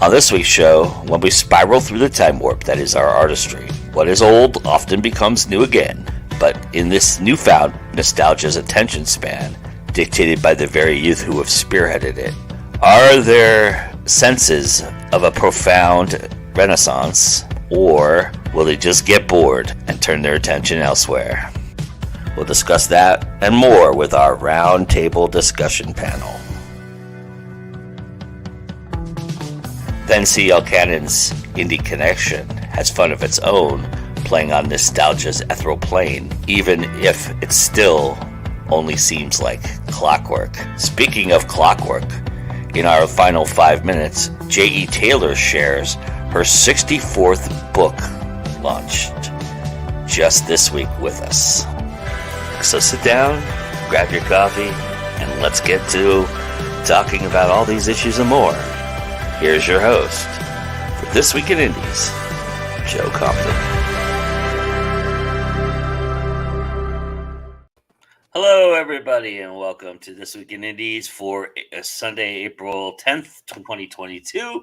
On this week's show, when we spiral through the time warp that is our artistry, what is old often becomes new again. But in this newfound nostalgia's attention span, dictated by the very youth who have spearheaded it, are there senses of a profound renaissance, or will they just get bored and turn their attention elsewhere? We'll discuss that and more with our roundtable discussion panel. Then C.L. Cannon's Indie Connection has fun of its own, playing on nostalgia's ethereal plane, even if it still only seems like clockwork. Speaking of clockwork, in our final 5 minutes, J.E. Taylor shares her 64th book launched just this week with us. So sit down, grab your coffee, and let's get to talking about all these issues and more. Here's your host for This Week in Indies, Joe Compton. Hello, everybody, and welcome to This Week in Indies for Sunday, April 10th, 2022.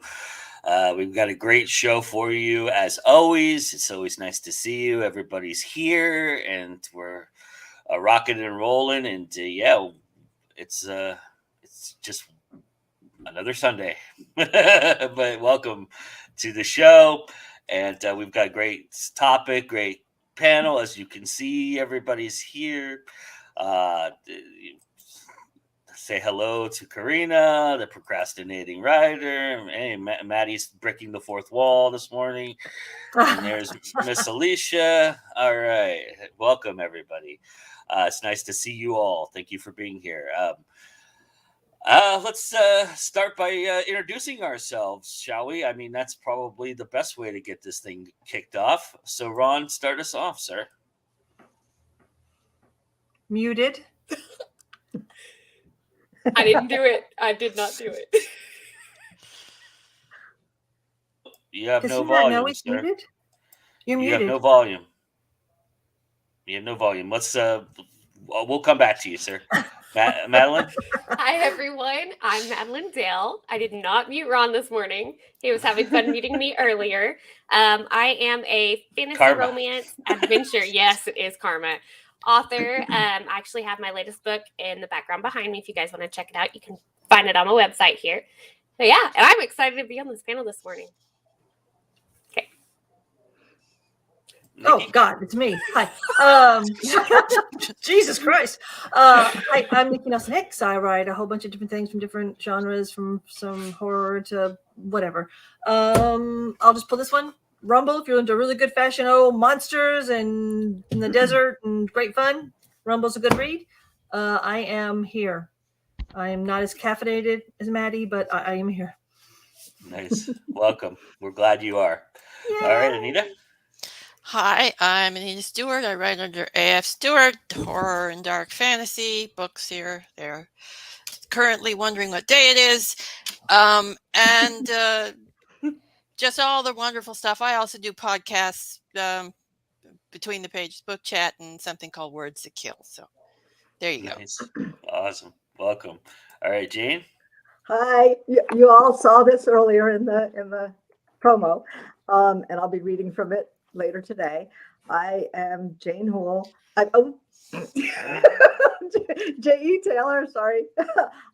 We've got a great show for you, as always. It's always nice to see you. Everybody's here, and we're rocking and rolling. And it's just another Sunday. But welcome to the show. And we've got a great topic, great panel. As you can see, everybody's here. Say hello to Karina, the procrastinating writer. Hey, Maddie's breaking the fourth wall this morning. And there's Miss Alicia. All right. Welcome, everybody. It's nice to see you all. Thank you for being here. Let's start by introducing ourselves, shall we? I mean, that's probably the best way to get this thing kicked off. So, Ron, start us off, sir. Muted. I didn't do it. I did not do it. You have no volume, sir. Muted? You're You muted. have no volume. You have no volume. Let's. We'll come back to you, sir. Madeline? Hi, everyone. I'm Madeline Dale. I did not mute Ron this morning. He was having fun muting me earlier. I am a fantasy romance adventure. Yes, it is Karma. Author. I actually have my latest book in the background behind me. If you guys want to check it out, you can find it on my website here. But yeah, and I'm excited to be on this panel this morning. Okay. Oh God, it's me. Hi. Jesus Christ. Hi, I'm Nikki Nelson Hicks. I write a whole bunch of different things from different genres, from some horror to whatever. I'll just pull this one. Rumble, if you're into really good fashion, monsters and in the desert and great fun. Rumble's a good read. I am here. I am not as caffeinated as Maddie, but I am here. Nice. Welcome. We're glad you are. Yay. All right, Anita. Hi, I'm Anita Stewart. I write under A.F. Stewart, horror and dark fantasy books here. They're currently wondering what day it is. And just all the wonderful stuff. I also do podcasts between the pages, book chat, and something called Words That Kill. So there you Nice. Awesome. Welcome. All right, Jane. Hi. You all saw this earlier in the promo, and I'll be reading from it later today. I am Jane Houle. J.E. Taylor, sorry.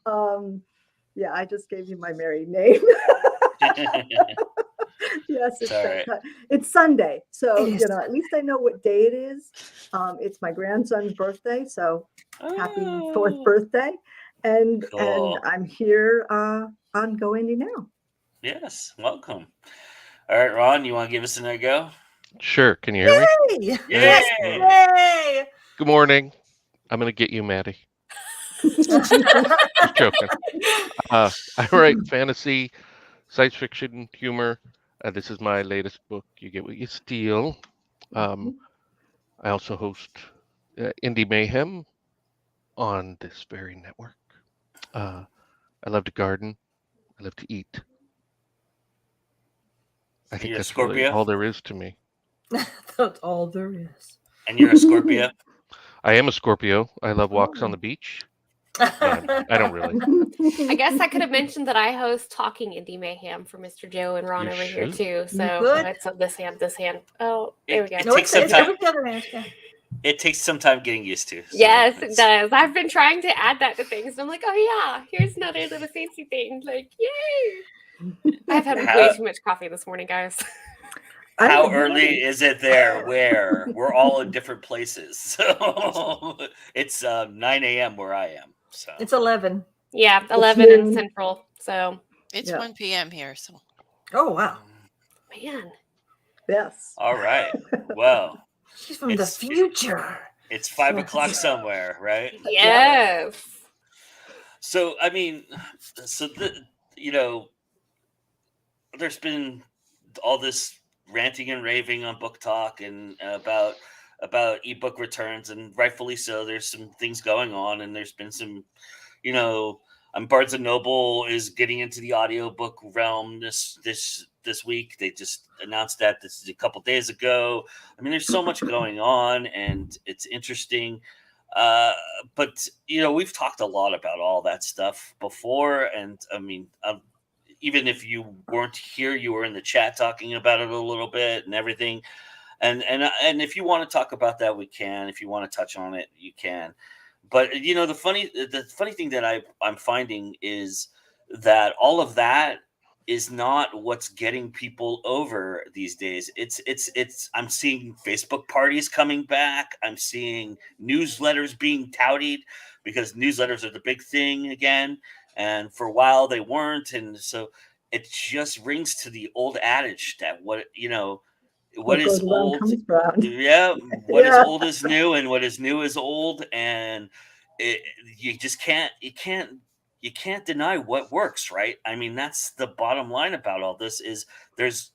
I just gave you my married name. Yes, it's Sunday. So, at least I know what day it is. It's my grandson's birthday. So happy 4th birthday. And I'm here on Go Indie Now. Yes, welcome. All right, Ron, you want to give us another go? Sure. Can you hear me? Yay! Yes. Yay! Good morning. I'm going to get you, Maddie. Just joking. I write fantasy, science fiction, humor. This is my latest book, You Get What You Steal. I also host Indie Mayhem on this very network. I love to garden. I love to eat. I think that's really all there is to me. That's all there is. And you're a Scorpio? I am a Scorpio. I love walks on the beach. No, I don't really. I guess I could have mentioned that I host Talking Indie Mayhem for Mr. Joe and Ron You over here should. too. So could. it's this hand. Oh, there we go. It No, takes it's some time. every other hand. Yeah. It takes some time getting used to. So Yes, it does. I've been trying to add that to things. I'm like, oh yeah, here's another little fancy thing. Like, yay! I've had way too much coffee this morning, guys. How early is it there? Where we're all in different places. So it's 9 a.m. where I am. So It's 11. Yeah, 11 and Central. So It's 1 p.m. here. So. Oh wow. Man. Yes. All right. Well, she's from the future. It's 5 o'clock somewhere, right? Yes. So I mean, there's been all this ranting and raving on Book Talk and about ebook returns, and rightfully so. There's some things going on, and there's been some, Barnes and Noble is getting into the audiobook realm this week. They just announced that this is a couple days ago. I mean, there's so much going on, and it's interesting. But we've talked a lot about all that stuff before, and I mean, even if you weren't here, you were in the chat talking about it a little bit and everything. And if you want to talk about that, we can. If you want to touch on it, you can. But the funny thing that I'm finding is that all of that is not what's getting people over these days. It's I'm seeing Facebook parties coming back. I'm seeing newsletters being touted because newsletters are the big thing again. And for a while they weren't. And so it just rings to the old adage that what is old. Yeah. What is old is new, and what is new is old. And you can't deny what works, right? I mean, that's the bottom line about all this is there's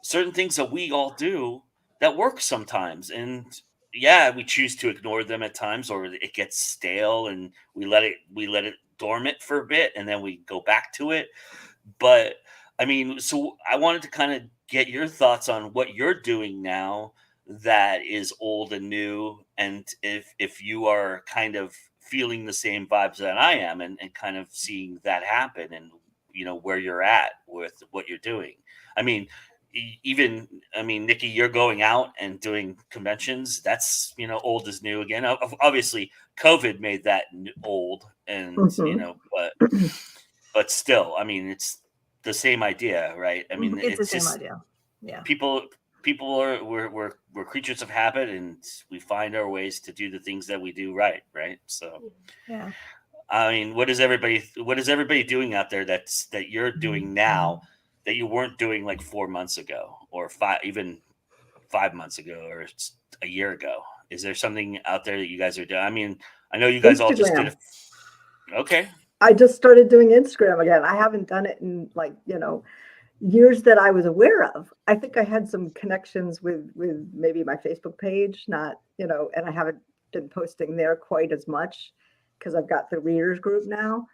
certain things that we all do that work sometimes. And yeah, we choose to ignore them at times, or it gets stale and we let it dormant for a bit and then we go back to it. But I mean, so I wanted to kind of get your thoughts on what you're doing now that is old and new, and if you are kind of feeling the same vibes that I am, and kind of seeing that happen, and where you're at with what you're doing. I mean, Nikki, you're going out and doing conventions. That's old is new again. Obviously, COVID made that old, and but still, I mean, it's the same idea, right? I mean, it's the same idea. Yeah. People are we're creatures of habit, and we find our ways to do the things that we do right. So yeah. I mean, what is everybody doing out there that you're doing now that you weren't doing like 4 months ago, or 5 months ago, or a year ago? Is there something out there that you guys are doing? I mean, I know you guys all just did it. Okay. I just started doing Instagram again. I haven't done it in years that I was aware of. I think I had some connections with maybe my Facebook page, not, and I haven't been posting there quite as much because I've got the readers group now.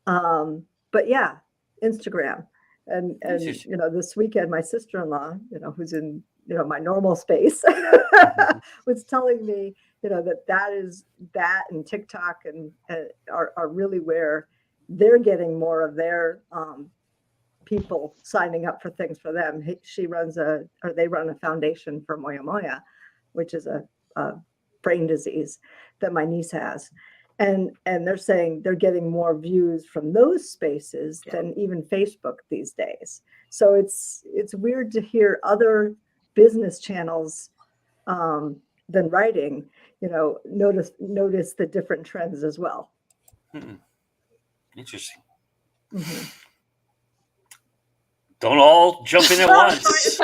But yeah, Instagram. And this weekend, my sister-in-law, who's in, my normal space was telling me, that and TikTok and are really where they're getting more of their people signing up for things for them. They run a foundation for Moya Moya, which is a brain disease that my niece has. And they're saying they're getting more views from those spaces than even Facebook these days. So it's weird to hear other business channels than writing, notice the different trends as well. Mm-mm. Interesting. Mm-hmm. Don't all jump in at once.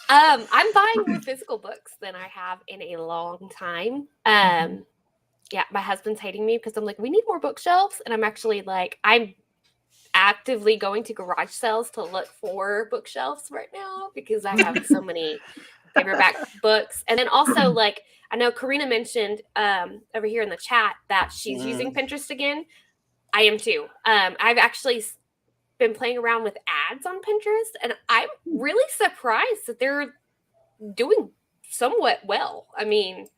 I'm buying more physical books than I have in a long time. Yeah, my husband's hating me because I'm like, we need more bookshelves. And I'm actually like, I'm actively going to garage sales to look for bookshelves right now because I have so many paperback books. And then also, like, I know Karina mentioned over here in the chat that she's using Pinterest again. I am too. I've actually been playing around with ads on Pinterest, and I'm really surprised that they're doing somewhat well. I mean,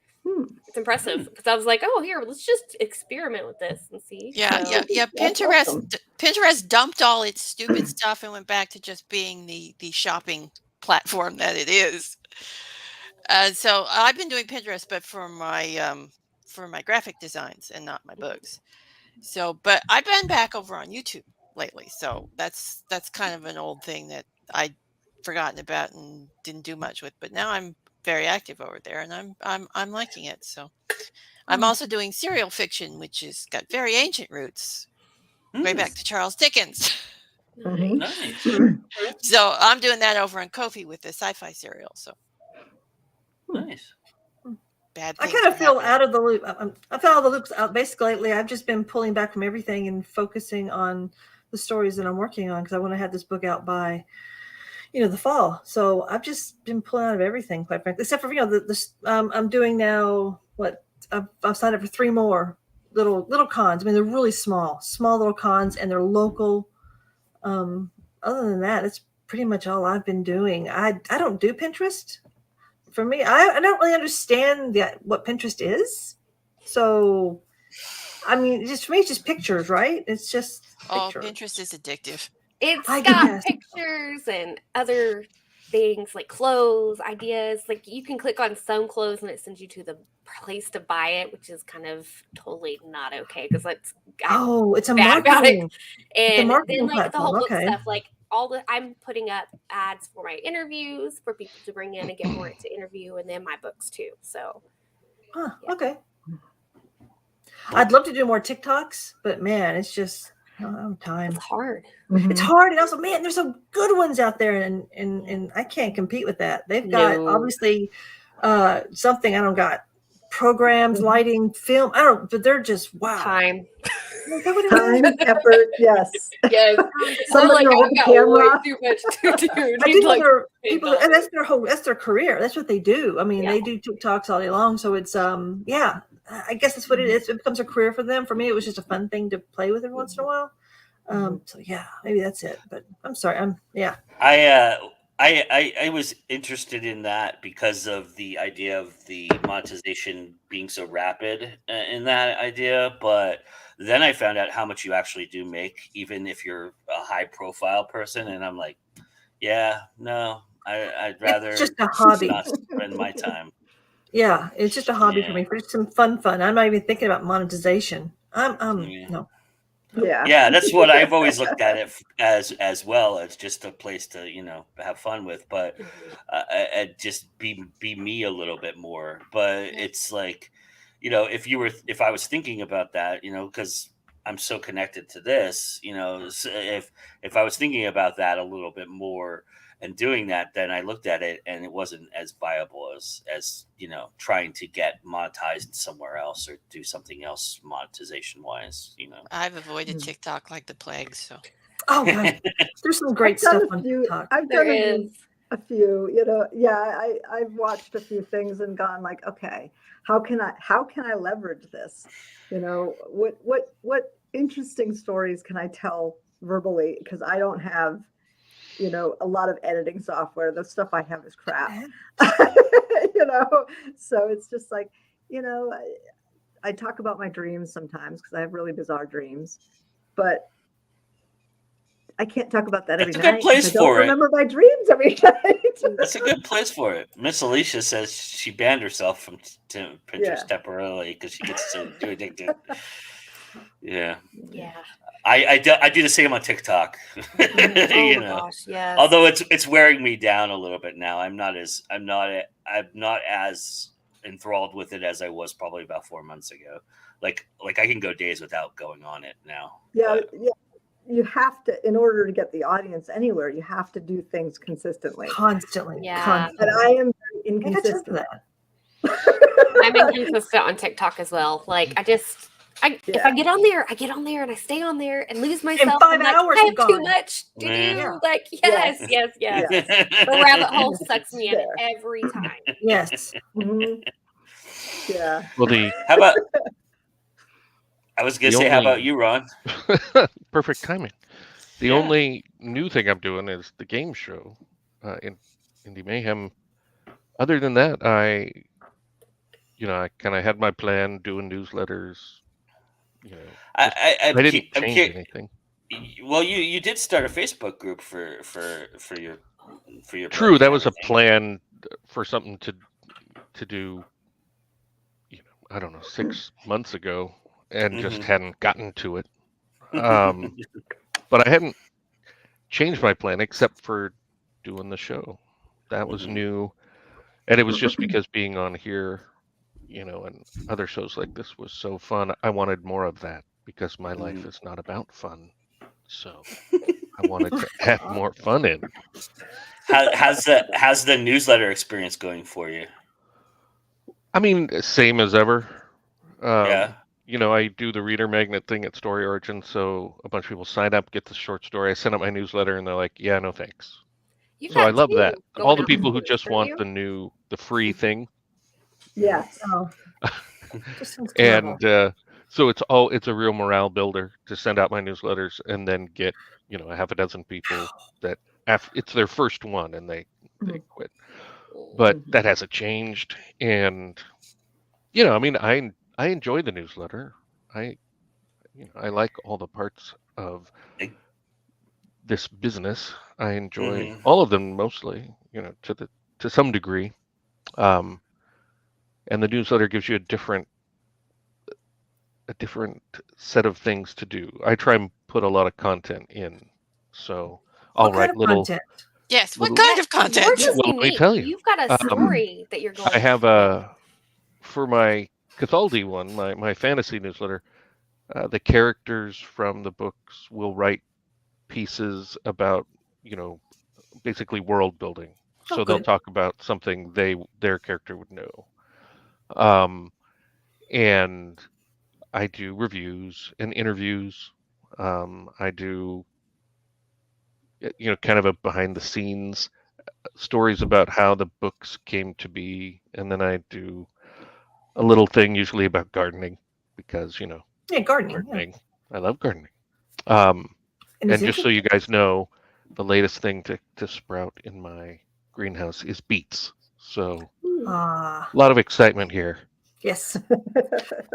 It's impressive because I was like, oh, here, let's just experiment with this and see. Yeah, So, yeah. That's Pinterest, awesome. Pinterest dumped all its stupid stuff and went back to just being the shopping platform that it is. So I've been doing Pinterest, but for my graphic designs and not my books. So, but I've been back over on YouTube lately. So that's kind of an old thing that I'd forgotten about and didn't do much with. But now I'm very active over there, and I'm liking it. So I'm also doing serial fiction, which has got very ancient roots, way back to Charles Dickens. Mhm. Nice. So I'm doing that over on Ko-fi with the sci-fi serial. So Nice. bad I things kind of are feel happening. out of the loop. I feel out of the loops out. Basically, lately, I've just been pulling back from everything and focusing on the stories that I'm working on because I want to have this book out by, the fall. So I've just been pulling out of everything, quite frankly, except for I'm doing now what I've signed up for 3 more little cons. I mean, they're really small little cons, and they're local. Other than that, it's pretty much all I've been doing. I don't do Pinterest. For me, I don't really understand what Pinterest is. So, I mean, just for me, it's just pictures, right? It's just pictures. Pinterest is addictive. it's I got guess. pictures and other things like clothes, ideas. Like you can click on some clothes and it sends you to the place to buy it, which is kind of totally not okay because it's It's a bad about it. marketing. And marketing then like the whole platform, book okay. stuff, like I'm putting up ads for my interviews for people to bring in and get more into interview, and then my books too. So Huh, Yeah. okay. I'd love to do more TikToks, but man, it's just I don't have time. it's hard. It's hard, and also, man, there's some good ones out there, and I can't compete with that. They've got No. obviously something I don't got programs, lighting, film. I don't, but they're just wow. Time. Is that what it is? Time, effort, yes. Yes. Somebody They're hold I've the got camera. way too much to do. I Need, did know like, there are $10. people, and that's their career. That's what they do. I mean, Yeah. they do TikToks all day long. So it's yeah, I guess that's what it is. It becomes a career for them. For me, it was just a fun thing to play with every once in a while. So yeah, maybe that's it. But I'm sorry. I was interested in that because of the idea of the monetization being so rapid in that idea, but then I found out how much you actually do make, even if you're a high profile person, and I'm like, yeah, no, I'd rather It's just a hobby. not spend my time. Yeah, it's just a hobby for Yeah. me, for just some fun. I'm not even thinking about monetization. Yeah. No. Yeah. Yeah, that's what I've always looked at it as well. It's just a place to have fun with, but just be me a little bit more. But it's like, if I was thinking about that, because I'm so connected to this, if I was thinking about that a little bit more and doing that, then I looked at it and it wasn't as viable as trying to get monetized somewhere else or do something else monetization wise. I've avoided TikTok like the plague. So Oh gosh, there's some great stuff on TikTok. I've There done is. a few, yeah, I've watched a few things and gone like, okay, how can I leverage this? What interesting stories can I tell verbally? Because I don't have, a lot of editing software. The stuff I have is crap. So it's just like, I talk about my dreams sometimes because I have really bizarre dreams, but I can't talk about that every night. That's a good place I don't for it. remember my dreams every night. That's a good place for it. Miss Alicia says she banned herself from Pinterest temporarily because she gets so too addicted. Yeah. Yeah. I do the same on TikTok. Oh gosh, yes. Although it's wearing me down a little bit now. I'm not as enthralled with it as I was probably about 4 months ago. Like I can go days without going on it now. Yeah. You have to, in order to get the audience anywhere, you have to do things consistently. Constantly. Yeah. And I am very I got time for inconsistent. that. I'm inconsistent on TikTok as well. Like if I get on there and I stay on there and lose myself. 5 I'm like, hours I is have too gone. much to do. Yeah. Like yes. The rabbit hole sucks me in There. every time. Yes. Mhm. Yeah. Well, How about? I was gonna The say, how only- about you, Ron? perfect timing. The Yeah. only new thing I'm doing is the game show in the Mayhem. Other than that, I I kind of had my plan doing newsletters. I'm I didn't I'm change anything. Well, you did start a Facebook group for your True, book that and was a everything. plan for something to do, I don't know, 6 months ago, and just hadn't gotten to it. But I hadn't changed my plan except for doing the show. That was new, and it was just because being on here, and other shows like this was so fun. I wanted more of that because my life is not about fun. So I wanted to add more fun in. How's the newsletter experience going for you? I mean, same as ever. Yeah. I do the reader magnet thing at Story Origin, so a bunch of people sign up, get the short story. I send out my newsletter, and they're like, "Yeah, no thanks." You've So I got love two that. going All the out people who too, just don't want you? the free thing, Yes. Oh, just sounds and terrible. so it's a real morale builder to send out my newsletters and then get a half a dozen people that it's their first one and they quit. But that hasn't changed, and I mean, I enjoy the newsletter. I like all the parts of this business. I enjoy all of them mostly, to some degree. And the newsletter gives you a different set of things to do. I try and put a lot of content in, so I'll What kind write of little. content? Yes. What Little, kind of Yours content? is well, let me unique. tell you. You've got a story that you're going. I have for my Cathaldi one, my fantasy newsletter. The characters from the books will write pieces about, basically world building. So they'll talk about something their character would know. And I do reviews and interviews. I do, kind of a behind the scenes stories about how the books came to be. And then I do a little thing usually about gardening because, Yeah, gardening. I love gardening. And just so you guys know, the latest thing to sprout in my greenhouse is beets. So a lot of excitement here. Yes.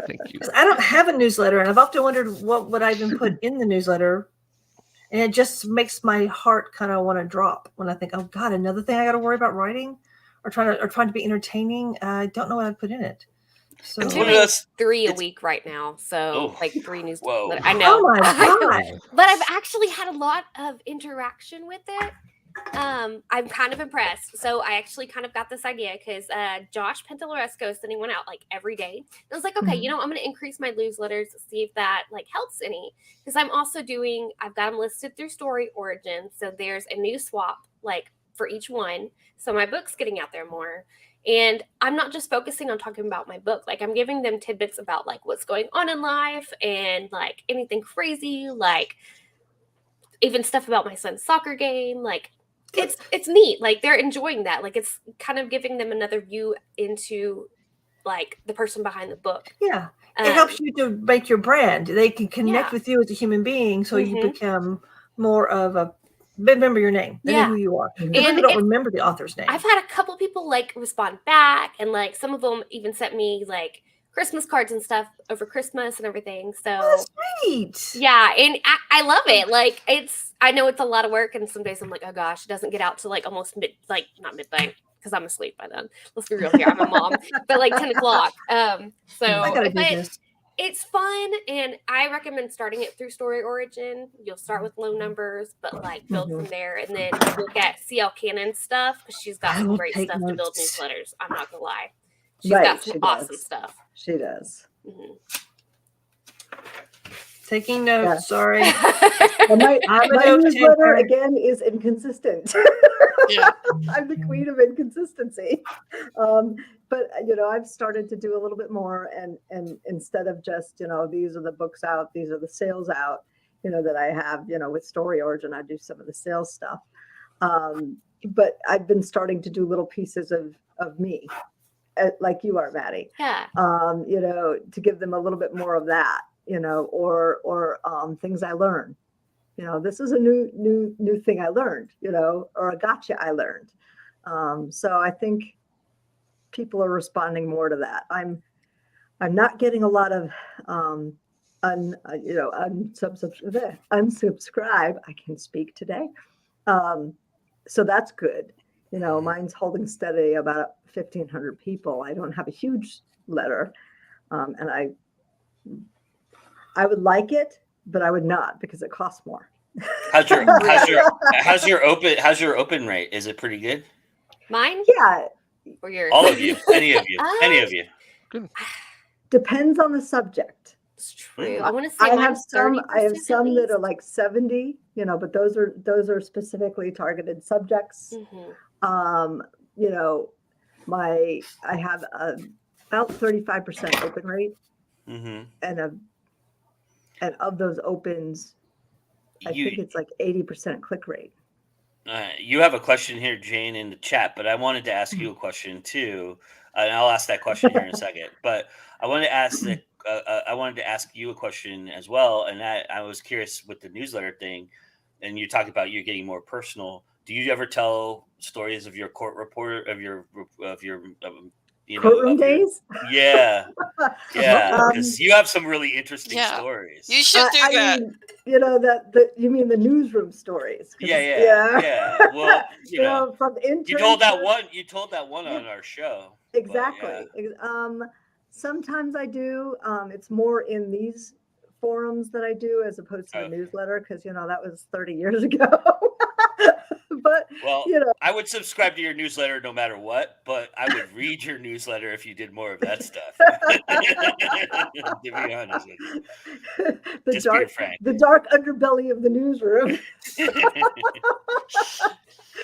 Thank you. I don't have a newsletter, and I've often wondered what would I even put in the newsletter. And it just makes my heart kind of want to drop when I think, oh God, another thing I got to worry about writing or trying to be entertaining. I don't know what I'd put in it. So I'm doing 3 a week right now. So like 3 news. Whoa. I know. Oh my God. But I've actually had a lot of interaction with it. I'm kind of impressed. So I actually kind of got this idea because Josh Penteloresco is sending one out like every day. And I was like, okay, I'm going to increase my newsletters, see if that like helps any. Because I'm also I've got them listed through Story Origin. So there's a new swap like for each one. So my book's getting out there more. And I'm not just focusing on talking about my book. Like I'm giving them tidbits about like what's going on in life and like anything crazy, like even stuff about my son's soccer game. Like it's neat. Like they're enjoying that. Like it's kind of giving them another view into like the person behind the book. Yeah. It helps you to make your brand. They can connect with you as a human being. So you become more of a remember your name. They know who you are. And people don't remember the author's name. I've had a couple people like respond back, and like some of them even sent me like Christmas cards and stuff over Christmas and everything. So sweet. Yeah, and I love it. Like I know it's a lot of work, and some days I'm like, oh gosh, it doesn't get out to like almost not midnight because I'm asleep by then. Let's be real here. I'm a mom, but like 10 o'clock. So I gotta do this. It's fun, and I recommend starting it through Story Origin. You'll start with low numbers, but like build from there, and then look at KARINA'S stuff because she's got some great stuff to build newsletters. I'm not gonna lie, she's got some awesome stuff. She does. Taking notes. Sorry. My newsletter again is inconsistent. I'm the queen of inconsistency. But I've started to do a little bit more, and instead of just these are the books out, these are the sales out, that I have, with Story Origin, I do some of the sales stuff. But I've been starting to do little pieces of me, like you are, Maddie. Yeah. To give them a little bit more of that, or things I learned. This is a new thing I learned, or a gotcha I learned. So I think people are responding more to that. I'm not getting a lot of unsubscribe. I can speak today. So that's good. Mine's holding steady about 1,500 people. I don't have a huge letter. And I would like it, but I would not because it costs more. How's your open rate? Is it pretty good? Mine? Yeah. Or yours? All of you. Any of you. Any of you. Good. Depends on the subject. It's true. I want to say I have mine's some 30% at that are like 70, but those are specifically targeted subjects. Mhm. I have about 35% open rate, Mm-hmm. and of those opens, I think it's like 80% click rate. You have a question here, Jane, in the chat, but I wanted to ask you a question too, and I'll ask that question here in a second. But I wanted to ask you a question as well, and that I was curious with the newsletter thing, and you talked about you getting more personal. Do you ever tell stories of your court reporter of your Courtroom days? Yeah, because you have some really interesting stories. You should do that. You mean the newsroom stories? Yeah. Well, from interns. You told that one on our show. Exactly. Sometimes I do. It's more in these forums that I do as opposed to the newsletter because that was 30 years ago. But I would subscribe to your newsletter no matter what, but I would read your newsletter if you did more of that stuff. To be honest with you. The dark underbelly of the newsroom.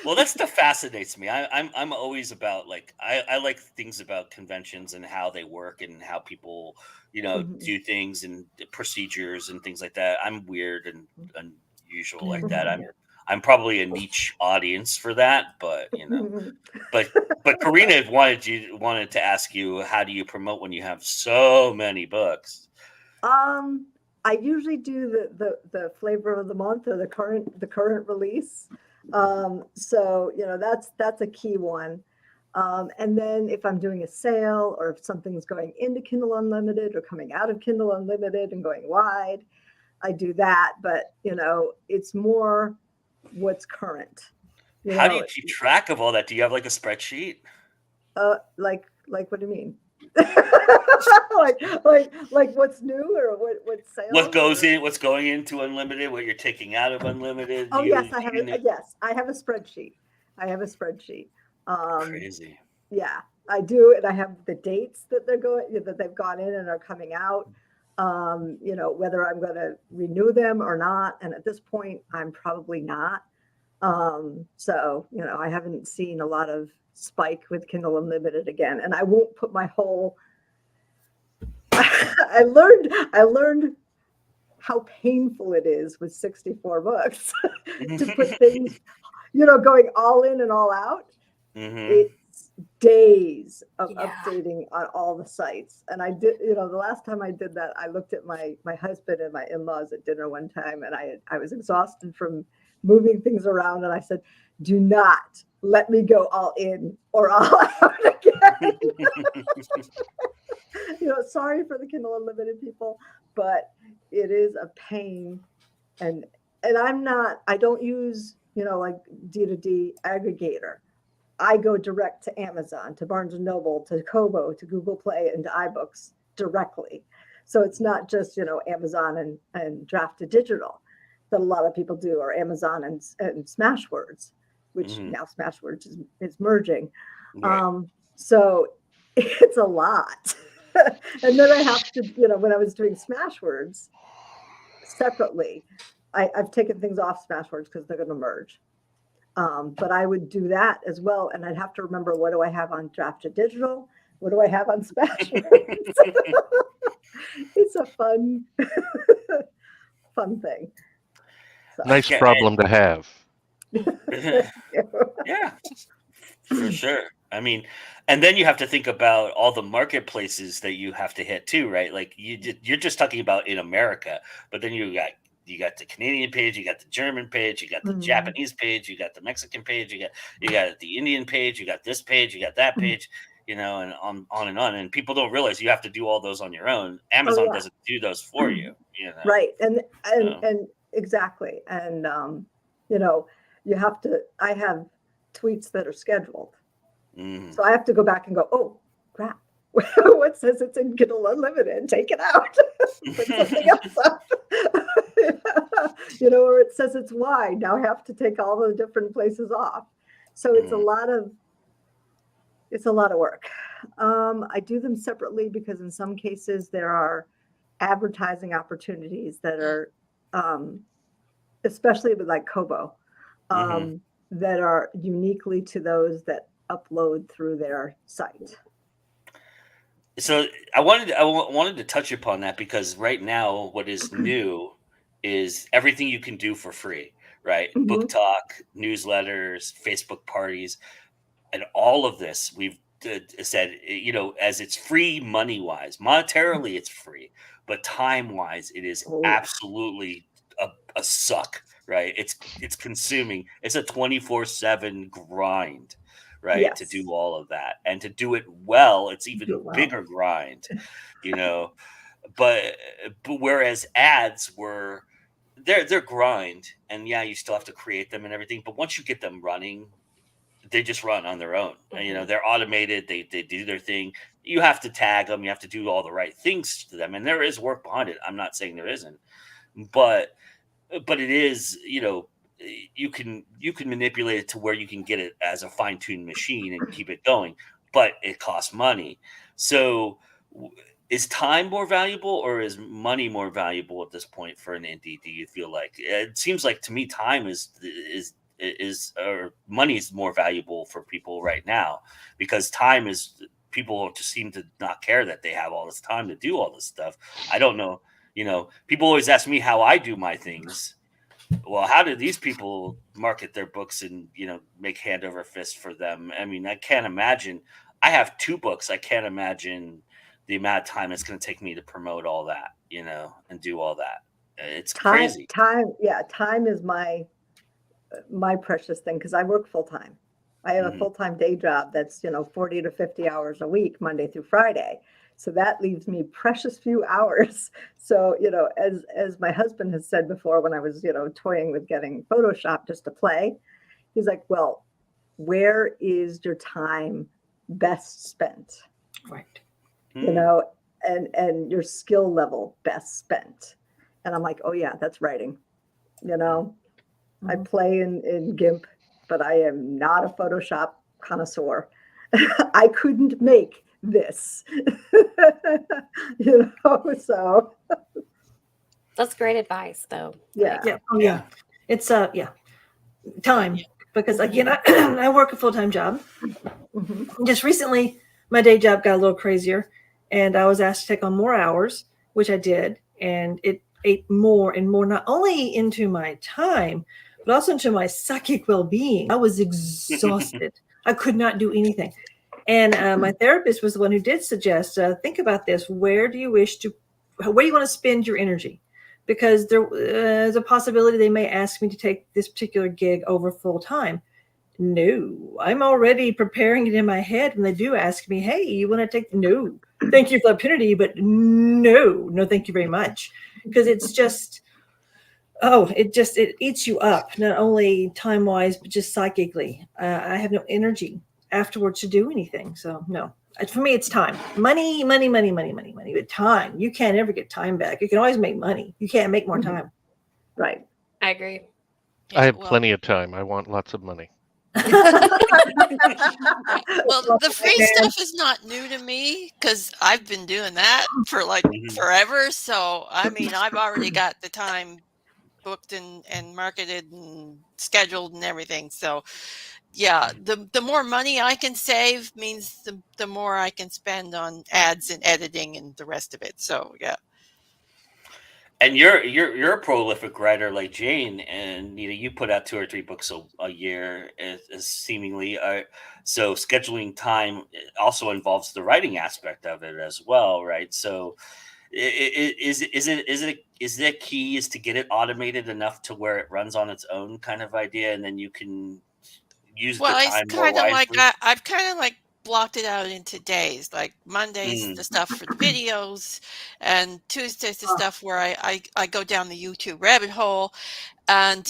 Well, that stuff fascinates me. I'm always about I like things about conventions and how they work and how people do things and procedures and things like that. I'm weird and unusual like that. I'm probably a niche audience for that, but but Karina wanted to ask you, how do you promote when you have so many books? I usually do the flavor of the month or the current release. So that's a key one. And then if I'm doing a sale or if something's going into Kindle Unlimited or coming out of Kindle Unlimited and going wide, I do that. But it's more what's current. How do you keep track of all that? Do you have like a spreadsheet? Like what do you mean? like what's new or what's sales? What's going into Unlimited? What you're taking out of Unlimited? Oh, yes, I have a spreadsheet. Crazy. Yeah, I do, and I have the dates that they've gone in and are coming out. Whether I'm going to renew them or not, and at this point, I'm probably not. So I haven't seen a lot of spike with Kindle Unlimited again, and I won't put my whole. I learned how painful it is with 64 books to put things, going all in and all out. Mm-hmm. It's days of updating on all the sites. And I did, the last time I did that, I looked at my husband and my in-laws at dinner one time, and I was exhausted from moving things around. And I said, do not let me go all in or all out again. Sorry for the Kindle Unlimited people, but it is a pain. And I don't use, like D2D aggregator. I go direct to Amazon, to Barnes & Noble, to Kobo, to Google Play, and to iBooks directly. So it's not just, Amazon and Draft to Digital that a lot of people do, or Amazon and Smashwords, which now Smashwords is merging. Right. So it's a lot. And then I have to, when I was doing Smashwords separately, I've taken things off Smashwords because they're going to merge. But I would do that as well. And I'd have to remember, what do I have on Draft to Digital? What do I have on Smashwords? It's a fun thing. So. Nice problem to have. Yeah, for sure. I mean, and then you have to think about all the marketplaces that you have to hit too, right? Like you're just talking about in America, but then you got the Canadian page, you got the German page, you got the Japanese page, you got the Mexican page, you got the Indian page, you got this page, you got that page. and on and on. And people don't realize you have to do all those on your own. Amazon doesn't do those for you. Right. And exactly. And, you have to, I have tweets that are scheduled. So I have to go back and go, oh, crap. What says it's in Kindle Unlimited? Take it out. Put something else up. Or it says it's wide. Now I have to take all the different places off. So it's a lot of work. I do them separately because in some cases there are advertising opportunities that are, especially with like Kobo, that are uniquely to those that upload through their site. So I wanted to touch upon that because right now what is new is everything you can do for free, right? Book talk, newsletters, Facebook parties, and all of this we've said, as it's free money-wise. Monetarily, it's free, but time-wise, it is absolutely a suck, right? It's consuming. It's a 24/7 grind, right? Yes. To do all of that and to do it well, it's even a bigger grind, But whereas ads were they're grind, and you still have to create them and everything. But once you get them running, they just run on their own. They're automated. They do their thing. You have to tag them. You have to do all the right things to them, and there is work behind it. I'm not saying there isn't, but it is. You can manipulate it to where you can get it as a fine-tuned machine and keep it going, but it costs money. So is time more valuable or is money more valuable at this point for an indie? Do you feel like it seems like to me time is or money is more valuable for people right now because time is people just seem to not care that they have all this time to do all this stuff. I don't know. People always ask me how I do my things. Well, how do these people market their books and, make hand over fist for them? I mean, I can't imagine. I have 2 books. I can't imagine the amount of time it's going to take me to promote all that, and do all that. It's crazy. Time is my precious thing because I work full time. I have a full-time day job that's 40 to 50 hours a week, Monday through Friday. So that leaves me precious few hours. So as my husband has said before, when I was toying with getting Photoshop just to play, he's like, well, where is your time best spent? Right. And your skill level best spent. And I'm like, oh yeah, that's writing. I play in GIMP, but I am not a Photoshop connoisseur. I couldn't make this, so. That's great advice, though. Yeah. Oh, yeah. It's, time. Because, again, I work a full-time job. Just recently, my day job got a little crazier, and I was asked to take on more hours, which I did, and it ate more and more, not only into my time, but also into my psychic well-being. I was exhausted. I could not do anything. And my therapist was the one who did suggest, think about this. Where do you want to spend your energy? Because there's a possibility they may ask me to take this particular gig over full time. No, I'm already preparing it in my head when they do ask me, hey, you want to take, no, thank you for the opportunity, but no, thank you very much. Because it's just, it eats you up, not only time-wise, but just psychically. I have no energy afterwards to do anything. So no, for me, it's time. Money. But time, you can't ever get time back. You can always make money. You can't make more time. Right. I agree. I have plenty of time. I want lots of money. Well, the free stuff is not new to me because I've been doing that for like forever. So, I mean, I've already got the time booked and marketed and scheduled and everything. So, yeah, the more money I can save means the more I can spend on ads and editing and the rest of it. So, yeah. And you're a prolific writer like Jane, and you put out 2 or 3 books a year, as seemingly. So scheduling time also involves the writing aspect of it as well, right? So, is it key is to get it automated enough to where it runs on its own kind of idea, and then you can use the time more wisely? I've kind of like blocked it out into days. Like Monday's the stuff for the videos, and Tuesday's the stuff where I go down the YouTube rabbit hole, and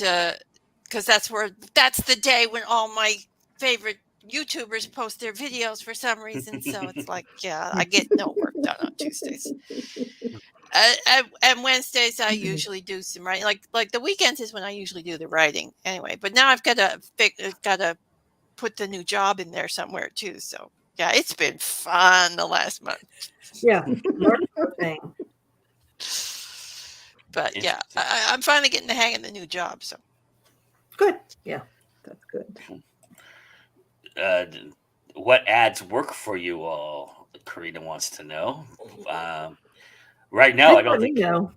because that's the day when all my favorite YouTubers post their videos for some reason. So it's like, yeah, I get no work done on Tuesdays. And Wednesdays I usually do some writing. Like the weekends is when I usually do the writing anyway. But now I've got to put the new job in there somewhere too. So yeah, it's been fun the last month. Yeah. But yeah, I'm finally getting the hang of the new job. So good. Yeah, that's good. What ads work for you all? Karina wants to know. Right now, I don't think. No.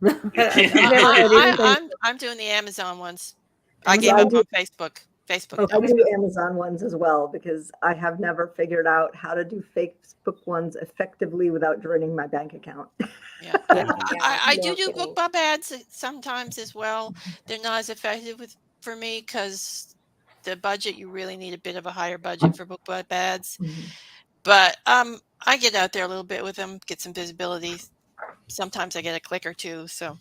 I'm doing the Amazon ones. I gave up on Facebook. I do Amazon ones as well because I have never figured out how to do Facebook ones effectively without draining my bank account. Yeah, I do BookBub ads sometimes as well. They're not as effective for me because the budget, you really need a bit of a higher budget for BookBub ads. But I get out there a little bit with them, get some visibility. Sometimes I get a click or two. So,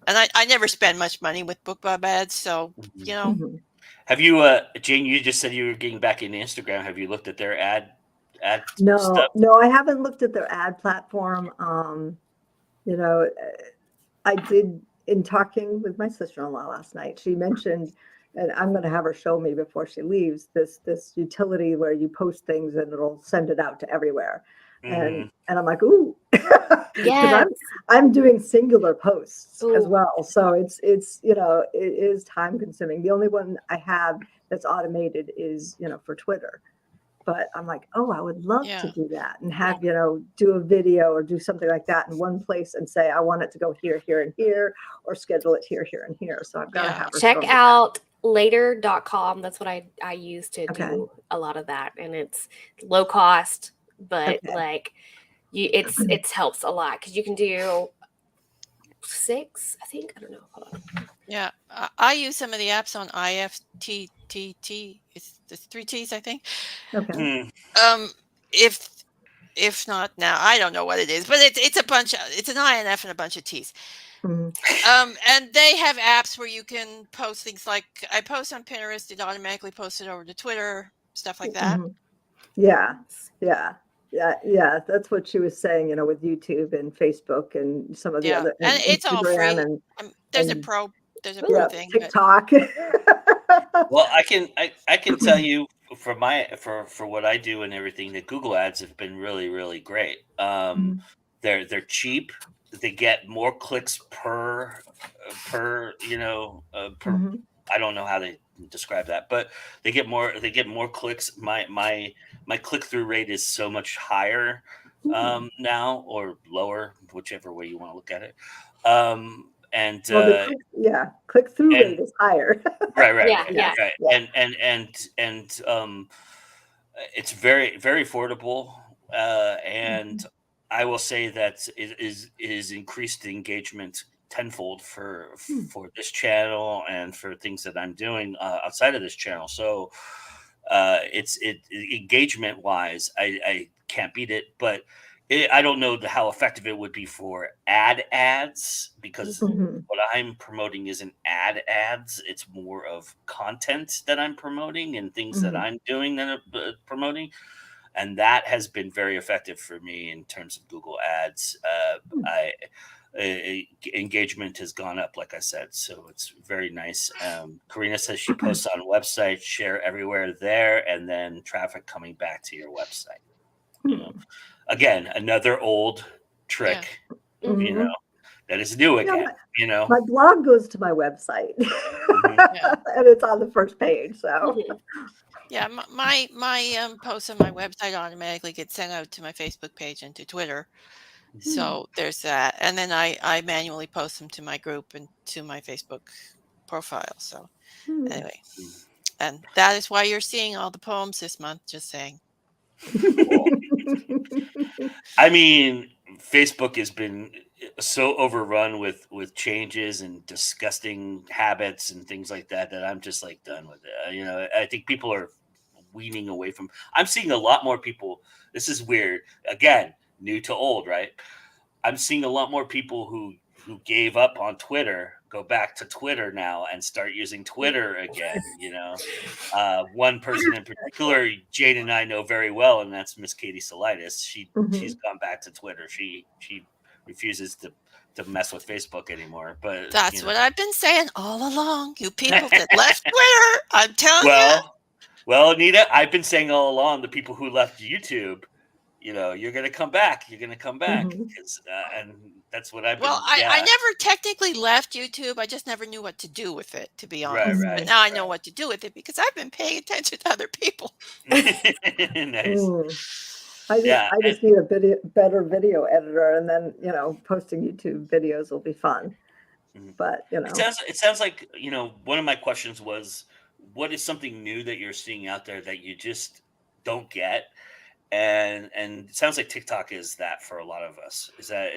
and I never spend much money with BookBub ads. So, you know. Have you, Jane, you just said you were getting back into Instagram. Have you looked at their ad stuff? No, I haven't looked at their ad platform. You know, I did, in talking with my sister-in-law last night, she mentioned, and I'm going to have her show me before she leaves, this utility where you post things and it'll send it out to everywhere. And I'm like, ooh, yeah, I'm doing singular posts as well. So it's you know, it is time consuming. The only one I have that's automated is, you know, for Twitter. But I'm like, oh, I would love to do that and have, you know, do a video or do something like that in one place and say, I want it to go here, here, and here, or schedule it here, here, and here. So I've got to have her check out later.com. That's what I use to do a lot of that. And it's low cost, but like it's helps a lot because you can do 6, I think. I don't know. Hold on. Yeah, I use some of the apps on IFTTT. It's the 3 T's, I think. Okay. If not now, I don't know what it is, but it's an INF and a bunch of T's. And they have apps where you can post things like I post on Pinterest, it automatically posts it over to Twitter, stuff like that. Yeah. That's what she was saying, you know, with YouTube and Facebook and some of the other. And it's all free. And, there's a pro thing. TikTok. Well, I can tell you for what I do and everything that Google ads have been really, really great. They're cheap. They get more clicks per you know, per I don't know how they describe that, but they get more clicks. My click-through rate is so much higher now, or lower, whichever way you want to look at it. And click-through rate is higher. Right. Yeah. And it's very, very affordable. And I will say that it is increased engagement tenfold for this channel and for things that I'm doing outside of this channel. So it's engagement wise, I can't beat it, but I don't know how effective it would be for ads because what I'm promoting isn't ads. It's more of content that I'm promoting and things that I'm doing that I'm promoting. And that has been very effective for me in terms of Google ads. Engagement has gone up, like I said, so it's very nice. Karina says she posts on website, share everywhere there, and then traffic coming back to your website. You know, again, another old trick, you know, that is new again. You know, my blog goes to my website, and it's on the first page. So. Yeah, my posts on my website automatically get sent out to my Facebook page and to Twitter. So there's that. And then I manually post them to my group and to my Facebook profile. So anyway, and that is why you're seeing all the poems this month, just saying. I mean, Facebook has been so overrun with changes and disgusting habits and things like that I'm just like done with it. You know, I think people are weaning away from. I'm seeing a lot more people. This is weird. Again, new to old, right? I'm seeing a lot more people who gave up on Twitter go back to Twitter now and start using Twitter again. One person in particular, Jade and I know very well, and that's Miss Katie Solitis. She's gone back to Twitter. She refuses to mess with Facebook anymore. But that's what I've been saying all along. You people that left Twitter, I'm telling you. Well, Anita, I've been saying all along, the people who left YouTube, you're going to come back. You're going to come back. And that's what I've been. Well, I never technically left YouTube. I just never knew what to do with it, to be honest. Right, but now I know what to do with it because I've been paying attention to other people. Nice. I just need a better video editor, and then posting YouTube videos will be fun. But it sounds like one of my questions was, what is something new that you're seeing out there that you just don't get? And it sounds like TikTok is that for a lot of us. Is that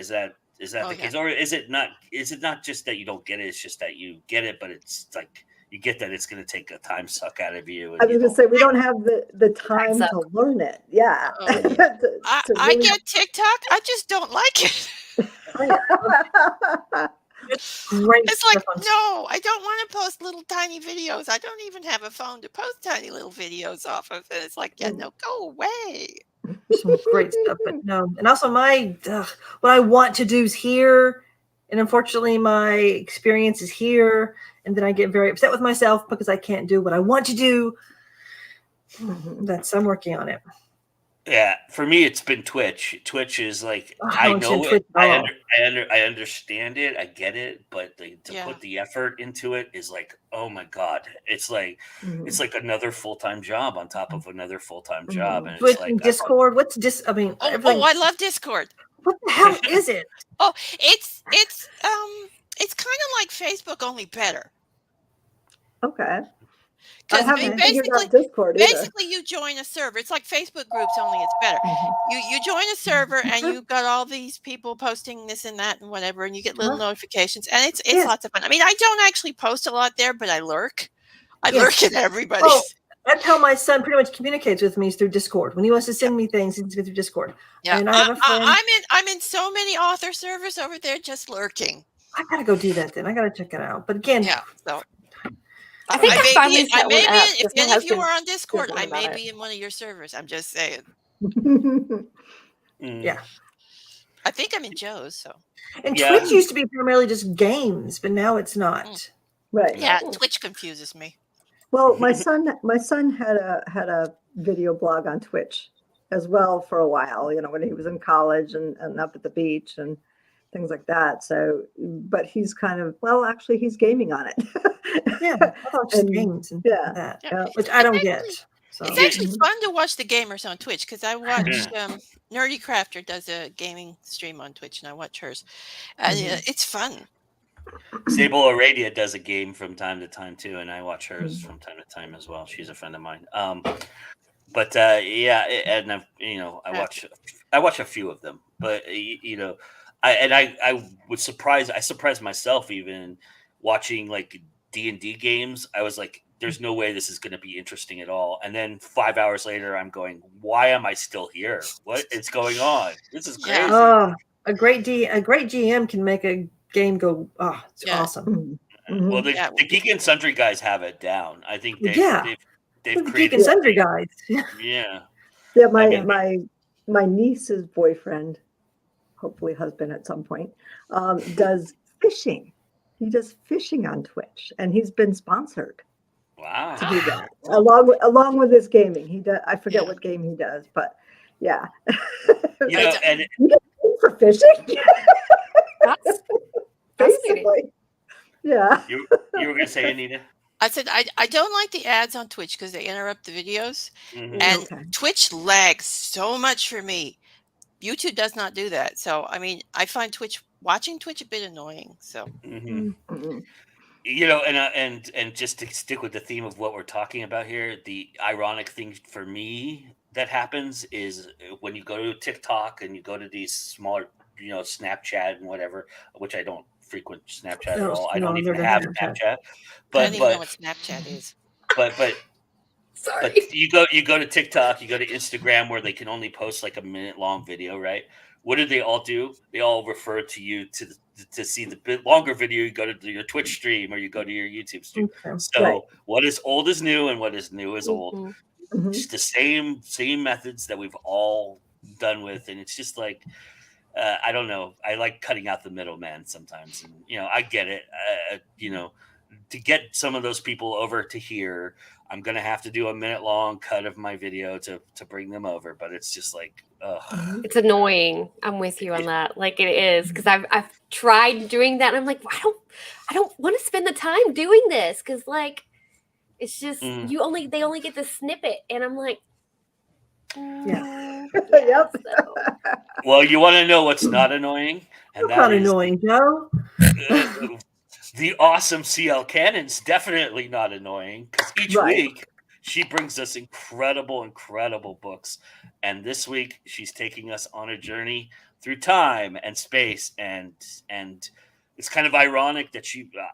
the case, or is it not? Is it not just that you don't get it? It's just that you get it, but it's like you get that it's going to take a time suck out of you. I was going to say we don't have the time to learn it. Yeah, I get TikTok. I just don't like it. It's great. It's like, no, I don't want to post little tiny videos. I don't even have a phone to post tiny little videos off of. And it's like, no, go away. Some great stuff, but no. And also what I want to do is here. And unfortunately, my experience is here. And then I get very upset with myself because I can't do what I want to do. I'm working on it. Yeah, for me, it's been Twitch. Twitch is like, I know it. I understand it. I get it. But to put the effort into it is like, oh my God. It's like it's like another full-time job on top of another full-time job. And Twitch it's like and Discord. What's I I love Discord. What the hell is it? Oh, it's kind of like Facebook, only better. Okay. Because Discord basically you join a server. It's like Facebook groups, only it's better. You join a server and you've got all these people posting this and that and whatever, and you get little notifications, and it's lots of fun. I mean, I don't actually post a lot there, but I lurk. I lurk at everybody. Oh, that's how my son pretty much communicates with me, is through Discord. When he wants to send me things, he's through Discord. Yeah, and I have a friend. I'm in so many author servers over there, just lurking. I gotta go do that then. I gotta check it out. But again, so. I think I may be if any of you are on Discord, I may be in one of your servers. I'm just saying. Yeah. I think I'm in Joe's. So. And Twitch used to be primarily just games, but now it's not. Right. Yeah, Twitch confuses me. Well, my son had a video blog on Twitch as well for a while, when he was in college and up at the beach and things like that. So, but he's actually he's gaming on it. Games and that, which I don't get. So. It's actually fun to watch the gamers on Twitch because I watch Nerdy Crafter does a gaming stream on Twitch and I watch hers, and it's fun. Sable Aradia does a game from time to time too, and I watch hers from time to time as well. She's a friend of mine. But and I watch a few of them, but I was surprised. I surprised myself even watching like D&D games. I was like, there's no way this is going to be interesting at all. And then 5 hours later, I'm going, why am I still here? What is going on? This is crazy. Oh, a great GM can make a game go, it's awesome. Well, the Geek and Sundry guys have it down. I think they've created Geek and Sundry guys. Yeah, my niece's boyfriend, hopefully husband at some point, does fishing. He does fishing on Twitch, and he's been sponsored. Wow! To do that along with his gaming. He does. I forget what game he does, but yeah. And you get paid for fishing. That's basically. Yeah. You were going to say, Anita? I said I don't like the ads on Twitch because they interrupt the videos, and Twitch lags so much for me. YouTube does not do that. So, I mean, I find watching Twitch a bit annoying. So, and just to stick with the theme of what we're talking about here, the ironic thing for me that happens is when you go to TikTok and you go to these smaller, Snapchat and whatever, which I don't frequent Snapchat at all. I don't even have Snapchat. But I don't even know what Snapchat is. But Sorry. But you go to TikTok, you go to Instagram, where they can only post like a minute-long video, right? What do they all do? They all refer to you to see the bit longer video. You go to your Twitch stream or you go to your YouTube stream. Okay. So Right. what is old is new, and what is new is old. Mhm. Mhm. Just the same methods that we've all done with, and it's just like I don't know. I like cutting out the middleman sometimes, and I get it. To get some of those people over to here, I'm gonna have to do a minute-long cut of my video to bring them over. But it's just like, ugh. It's annoying. I'm with you on that. Like it is, because I've tried doing that and I'm like, I don't want to spend the time doing this, because like it's just they only get the snippet, and I'm like, Yeah. Yep. so. Well, you want to know what's not annoying, and That's that not is annoying, Joe. the awesome CL Cannon's definitely not annoying, because each Right. week she brings us incredible books, and this week she's taking us on a journey through time and space, and it's kind of ironic that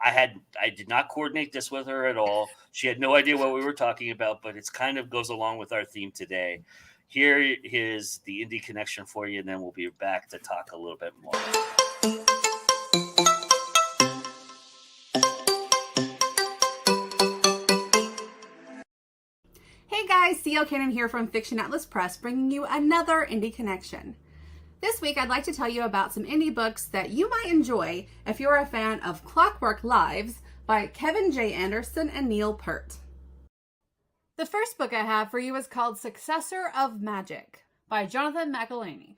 I did not coordinate this with her at all. She had no idea what we were talking about, but it's kind of goes along with our theme today. Here is the Indie Connection for you, and then we'll be back to talk a little bit more. Hey guys, CL Cannon here from Fiction Atlas Press, bringing you another Indie Connection. This week I'd like to tell you about some indie books that you might enjoy if you're a fan of Clockwork Lives by Kevin J. Anderson and Neil Peart. The first book I have for you is called Successor of Magic by Jonathan McElhaney.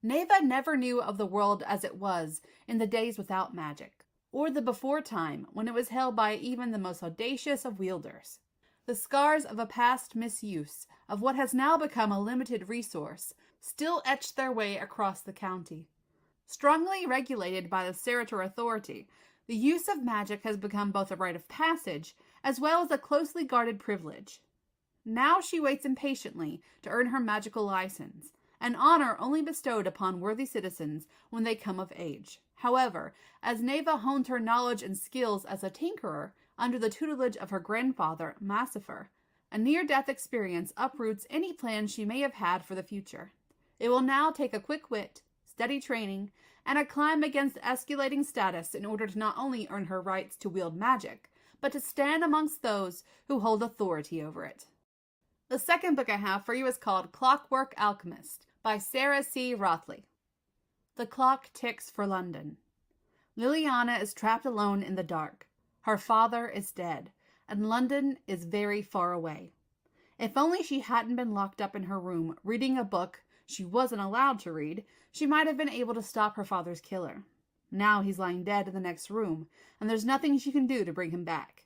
Neva never knew of the world as it was in the days without magic, or the before time when it was held by even the most audacious of wielders. The scars of a past misuse of what has now become a limited resource still etch their way across the county. Strongly regulated by the Cerritor Authority, the use of magic has become both a rite of passage as well as a closely guarded privilege. Now she waits impatiently to earn her magical license, an honor only bestowed upon worthy citizens when they come of age. However, as Neva honed her knowledge and skills as a tinkerer under the tutelage of her grandfather, Massifer, a near-death experience uproots any plans she may have had for the future. It will now take a quick wit, steady training, and a climb against escalating status in order to not only earn her rights to wield magic, but to stand amongst those who hold authority over it. The second book I have for you is called Clockwork Alchemist by Sarah C. Rothley. The clock ticks for London. Liliana is trapped alone in the dark. Her father is dead, and London is very far away. If only she hadn't been locked up in her room reading a book she wasn't allowed to read, she might have been able to stop her father's killer. Now he's lying dead in the next room, and there's nothing she can do to bring him back.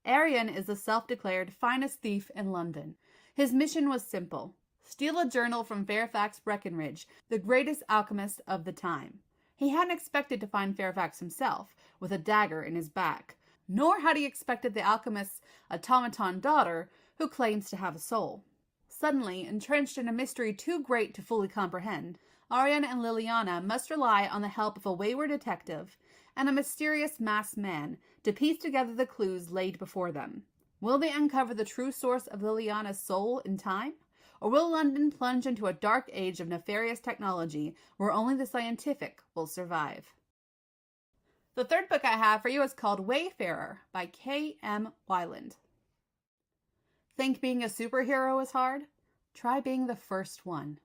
Arian is the self-declared finest thief in London. His mission was simple: steal a journal from Fairfax Breckenridge, the greatest alchemist of the time. He hadn't expected to find Fairfax himself, with a dagger in his back, nor had he expected the alchemist's automaton daughter, who claims to have a soul. Suddenly, entrenched in a mystery too great to fully comprehend, Arian and Liliana must rely on the help of a wayward detective and a mysterious masked man to piece together the clues laid before them. Will they uncover the true source of Liliana's soul in time? Or will London plunge into a dark age of nefarious technology where only the scientific will survive? The third book I have for you is called Wayfarer by K.M. Weiland. Think being a superhero is hard? Try being the first one.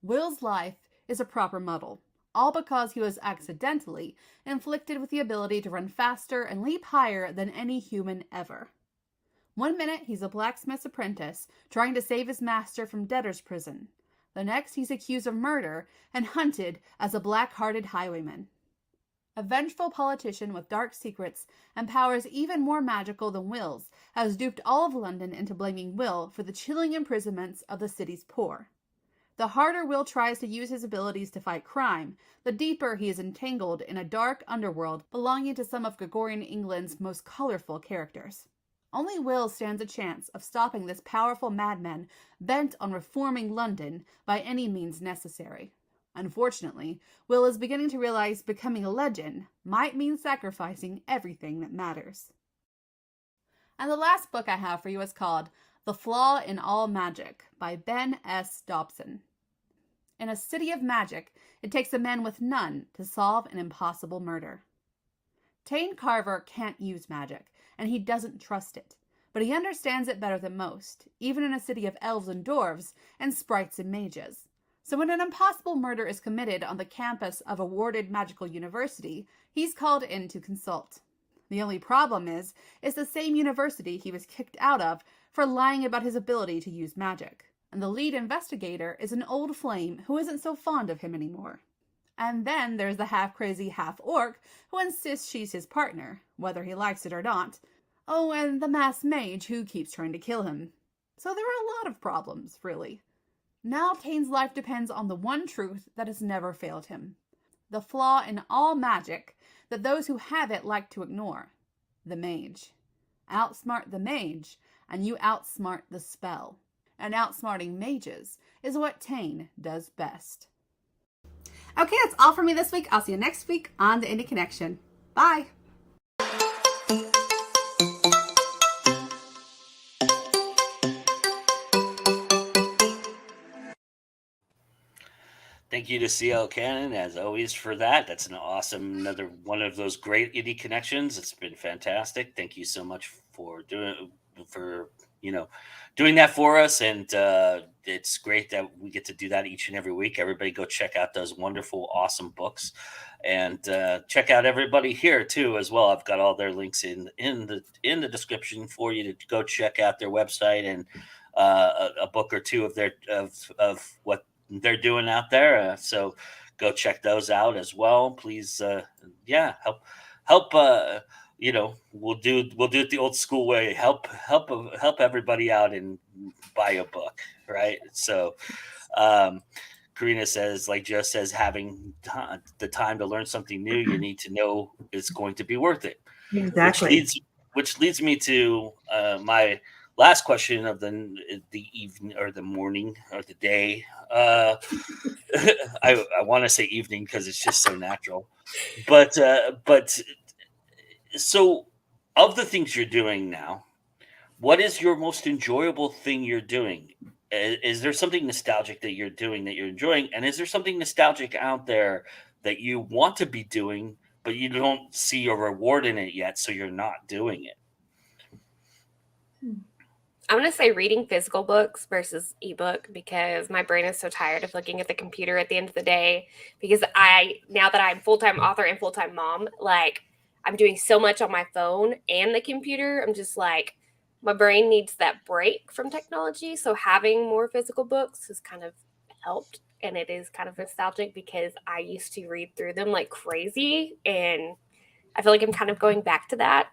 Will's life is a proper muddle, all because he was accidentally inflicted with the ability to run faster and leap higher than any human ever. One minute he's a blacksmith's apprentice trying to save his master from debtor's prison. The next he's accused of murder and hunted as a black-hearted highwayman. A vengeful politician with dark secrets and powers even more magical than Will's has duped all of London into blaming Will for the chilling imprisonments of the city's poor. The harder Will tries to use his abilities to fight crime, the deeper he is entangled in a dark underworld belonging to some of Gregorian England's most colorful characters. Only Will stands a chance of stopping this powerful madman bent on reforming London by any means necessary. Unfortunately, Will is beginning to realize becoming a legend might mean sacrificing everything that matters. And the last book I have for you is called The Flaw in All Magic by Ben S. Dobson. In a city of magic, it takes a man with none to solve an impossible murder. Tane Carver can't use magic, and he doesn't trust it, but he understands it better than most, even in a city of elves and dwarves and sprites and mages. So when an impossible murder is committed on the campus of a warded magical university, he's called in to consult. The only problem is the same university he was kicked out of for lying about his ability to use magic. And the lead investigator is an old flame who isn't so fond of him anymore. And then there's the half-crazy half-orc who insists she's his partner, whether he likes it or not. Oh, and the masked mage who keeps trying to kill him. So there are a lot of problems, really. Now Tane's life depends on the one truth that has never failed him. The flaw in all magic that those who have it like to ignore. The mage. Outsmart the mage, and you outsmart the spell. And outsmarting mages is what Tane does best. Okay, that's all for me this week. I'll see you next week on the Indie Connection. Bye. Thank you to CL Cannon, as always, for that. That's an awesome, another one of those great indie connections. It's been fantastic. Thank you so much for doing that for us. And it's great that we get to do that each and every week. Everybody go check out those wonderful, awesome books, and check out everybody here too as well. I've got all their links in the description for you to go check out their website and a book or two of their of what they're doing out there. So go check those out as well. Please, help. We'll do it the old school way. Help everybody out and buy a book, right? So, Karina says, like Joe says, having the time to learn something new, you need to know it's going to be worth it. Exactly. Which leads me to my last question of the evening or the morning or the day. I want to say evening because it's just so natural, but so of the things you're doing now, what is your most enjoyable thing you're doing? Is there something nostalgic that you're doing that you're enjoying? And is there something nostalgic out there that you want to be doing, but you don't see a reward in it yet, so you're not doing it? I'm going to say reading physical books versus ebook, because my brain is so tired of looking at the computer at the end of the day. Because now that I'm full-time author and full-time mom, like, I'm doing so much on my phone and the computer. I'm just like, my brain needs that break from technology. So having more physical books has kind of helped. And it is kind of nostalgic because I used to read through them like crazy. And I feel like I'm kind of going back to that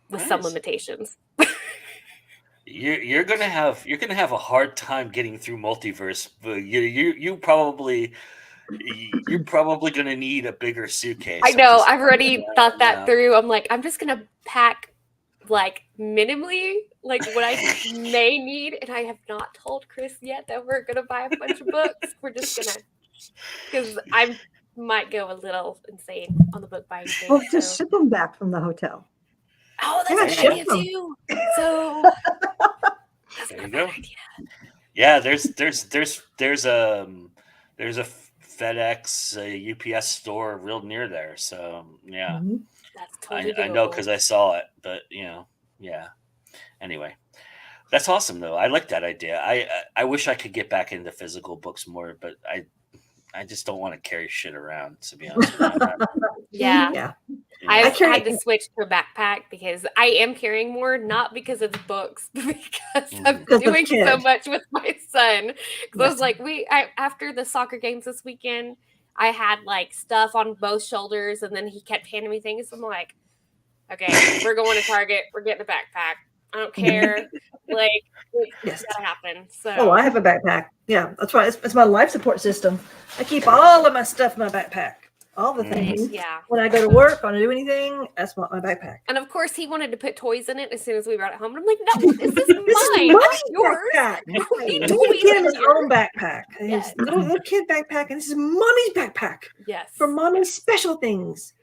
with some limitations. You're gonna have a hard time getting through multiverse, but you're probably gonna need a bigger suitcase. I know. I've already thought that through. I'm like, I'm just gonna pack like minimally, like what I may need, and I have not told Chris yet that we're gonna buy a bunch of books. We're just gonna, because I might go a little insane on the book buying thing. Well, just ship them back from the hotel. Oh, that's a good idea too. So that's there a you good go. idea. Yeah, there's a FedEx, UPS store real near there. So yeah, Mm-hmm. That's totally I know doable. because I saw it. But yeah. Anyway, that's awesome though. I like that idea. I wish I could get back into physical books more, but I just don't want to carry shit around, to be honest with you. Yeah. I've had to switch to a backpack because I am carrying more, not because of the books, but because I'm doing so much with my son. Because I was like, after the soccer games this weekend, I had like stuff on both shoulders, and then he kept handing me things. I'm like, okay, we're going to Target. We're getting a backpack. I don't care. Like, it's gotta happen. So, I have a backpack. Yeah, that's right. It's my life support system. I keep all of my stuff in my backpack. All the things. Yeah. When I go to work, when I do anything, that's what my backpack. And of course, he wanted to put toys in it as soon as we brought it home. And I'm like, no, this is mine, not yours. Backpack. I don't need You toys get him in his here. own backpack. His little kid backpack, and this is mommy's backpack. Yes. For mommy's special things.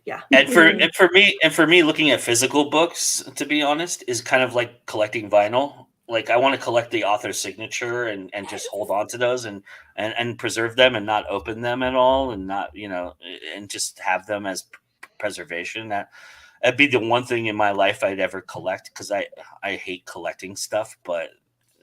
Yeah. And for me, looking at physical books, to be honest, is kind of like collecting vinyl. Like I want to collect the author's signature and just hold on to those and preserve them and not open them at all and not, and just have them as preservation. That'd be the one thing in my life I'd ever collect, because I hate collecting stuff, but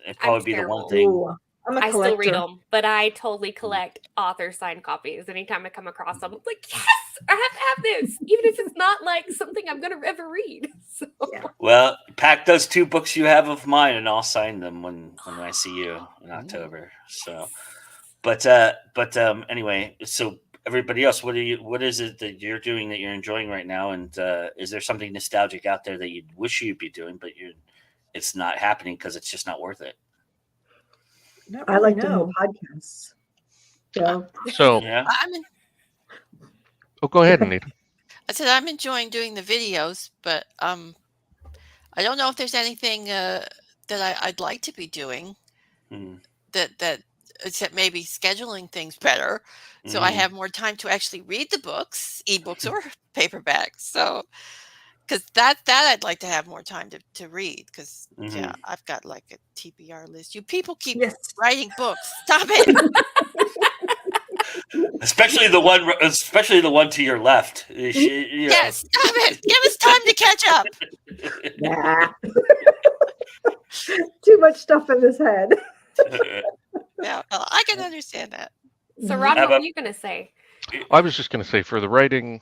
it'd probably be the one thing. Ooh, I'm a I collector. still read them, but I totally collect author signed copies. Anytime I come across them, I'm like, yes, I have to have this, even if it's not like something I'm gonna ever read. So. Yeah. Well, pack those 2 books you have of mine, and I'll sign them when I see you in October. So, but anyway, so everybody else, what is it that you're doing that you're enjoying right now? And is there something nostalgic out there that you wish you'd be doing, but it's not happening because it's just not worth it? Not I really, like doing the podcasts. Yeah. So, Yeah. go ahead, Anita. I said I'm enjoying doing the videos, but I don't know if there's anything that I'd like to be doing that except maybe scheduling things better, so I have more time to actually read the books, ebooks or paperbacks. So, because that I'd like to have more time to read, because I've got like a TBR list. You people keep writing books. Stop it. Especially the one to your left. Yes, stop it. Give us time to catch up. Nah. Too much stuff in this head. Yeah, well, I can understand that. So, Rob, what were you going to say? I was just going to say, for the writing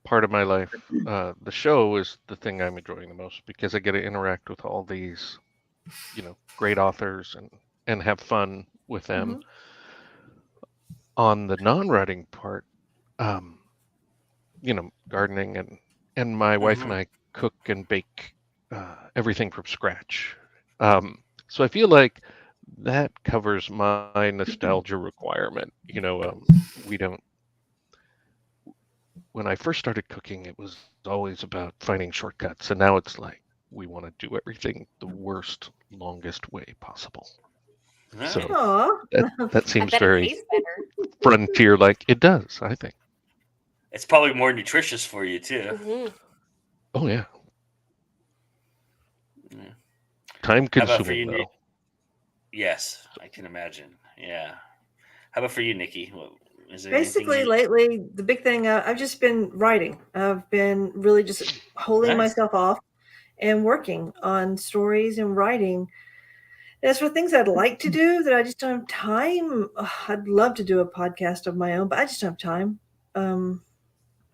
part of my life, the show is the thing I'm enjoying the most, because I get to interact with all these, great authors and have fun with them. On the non-writing part, gardening and my wife and I cook and bake everything from scratch. So I feel like that covers my nostalgia requirement. We don't. When I first started cooking, it was always about finding shortcuts, and now it's like we want to do everything the worst, longest way possible. So that seems very frontier-like. It does, I think. It's probably more nutritious for you too. Oh yeah. Time consuming, though. Yes, I can imagine. Yeah. How about for you, Nikki? Is there Basically, lately, the big thing, I've just been writing. I've been really just holding myself off and working on stories and writing. As for things I'd like to do that I just don't have time, I'd love to do a podcast of my own, but I just don't have time.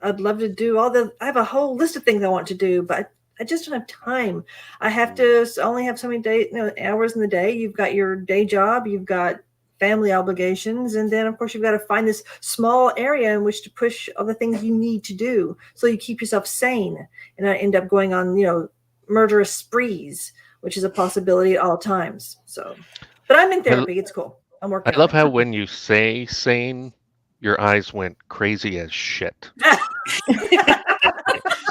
I'd love to do I have a whole list of things I want to do, but I just don't have time. I have to only have so many hours in the day. You've got your day job, you've got family obligations, and then of course you've got to find this small area in which to push all the things you need to do, so you keep yourself sane and not end up going on murderous sprees, which is a possibility at all times. So, but I'm in therapy. It's cool. I'm working. I love how when you say sane, your eyes went crazy as shit.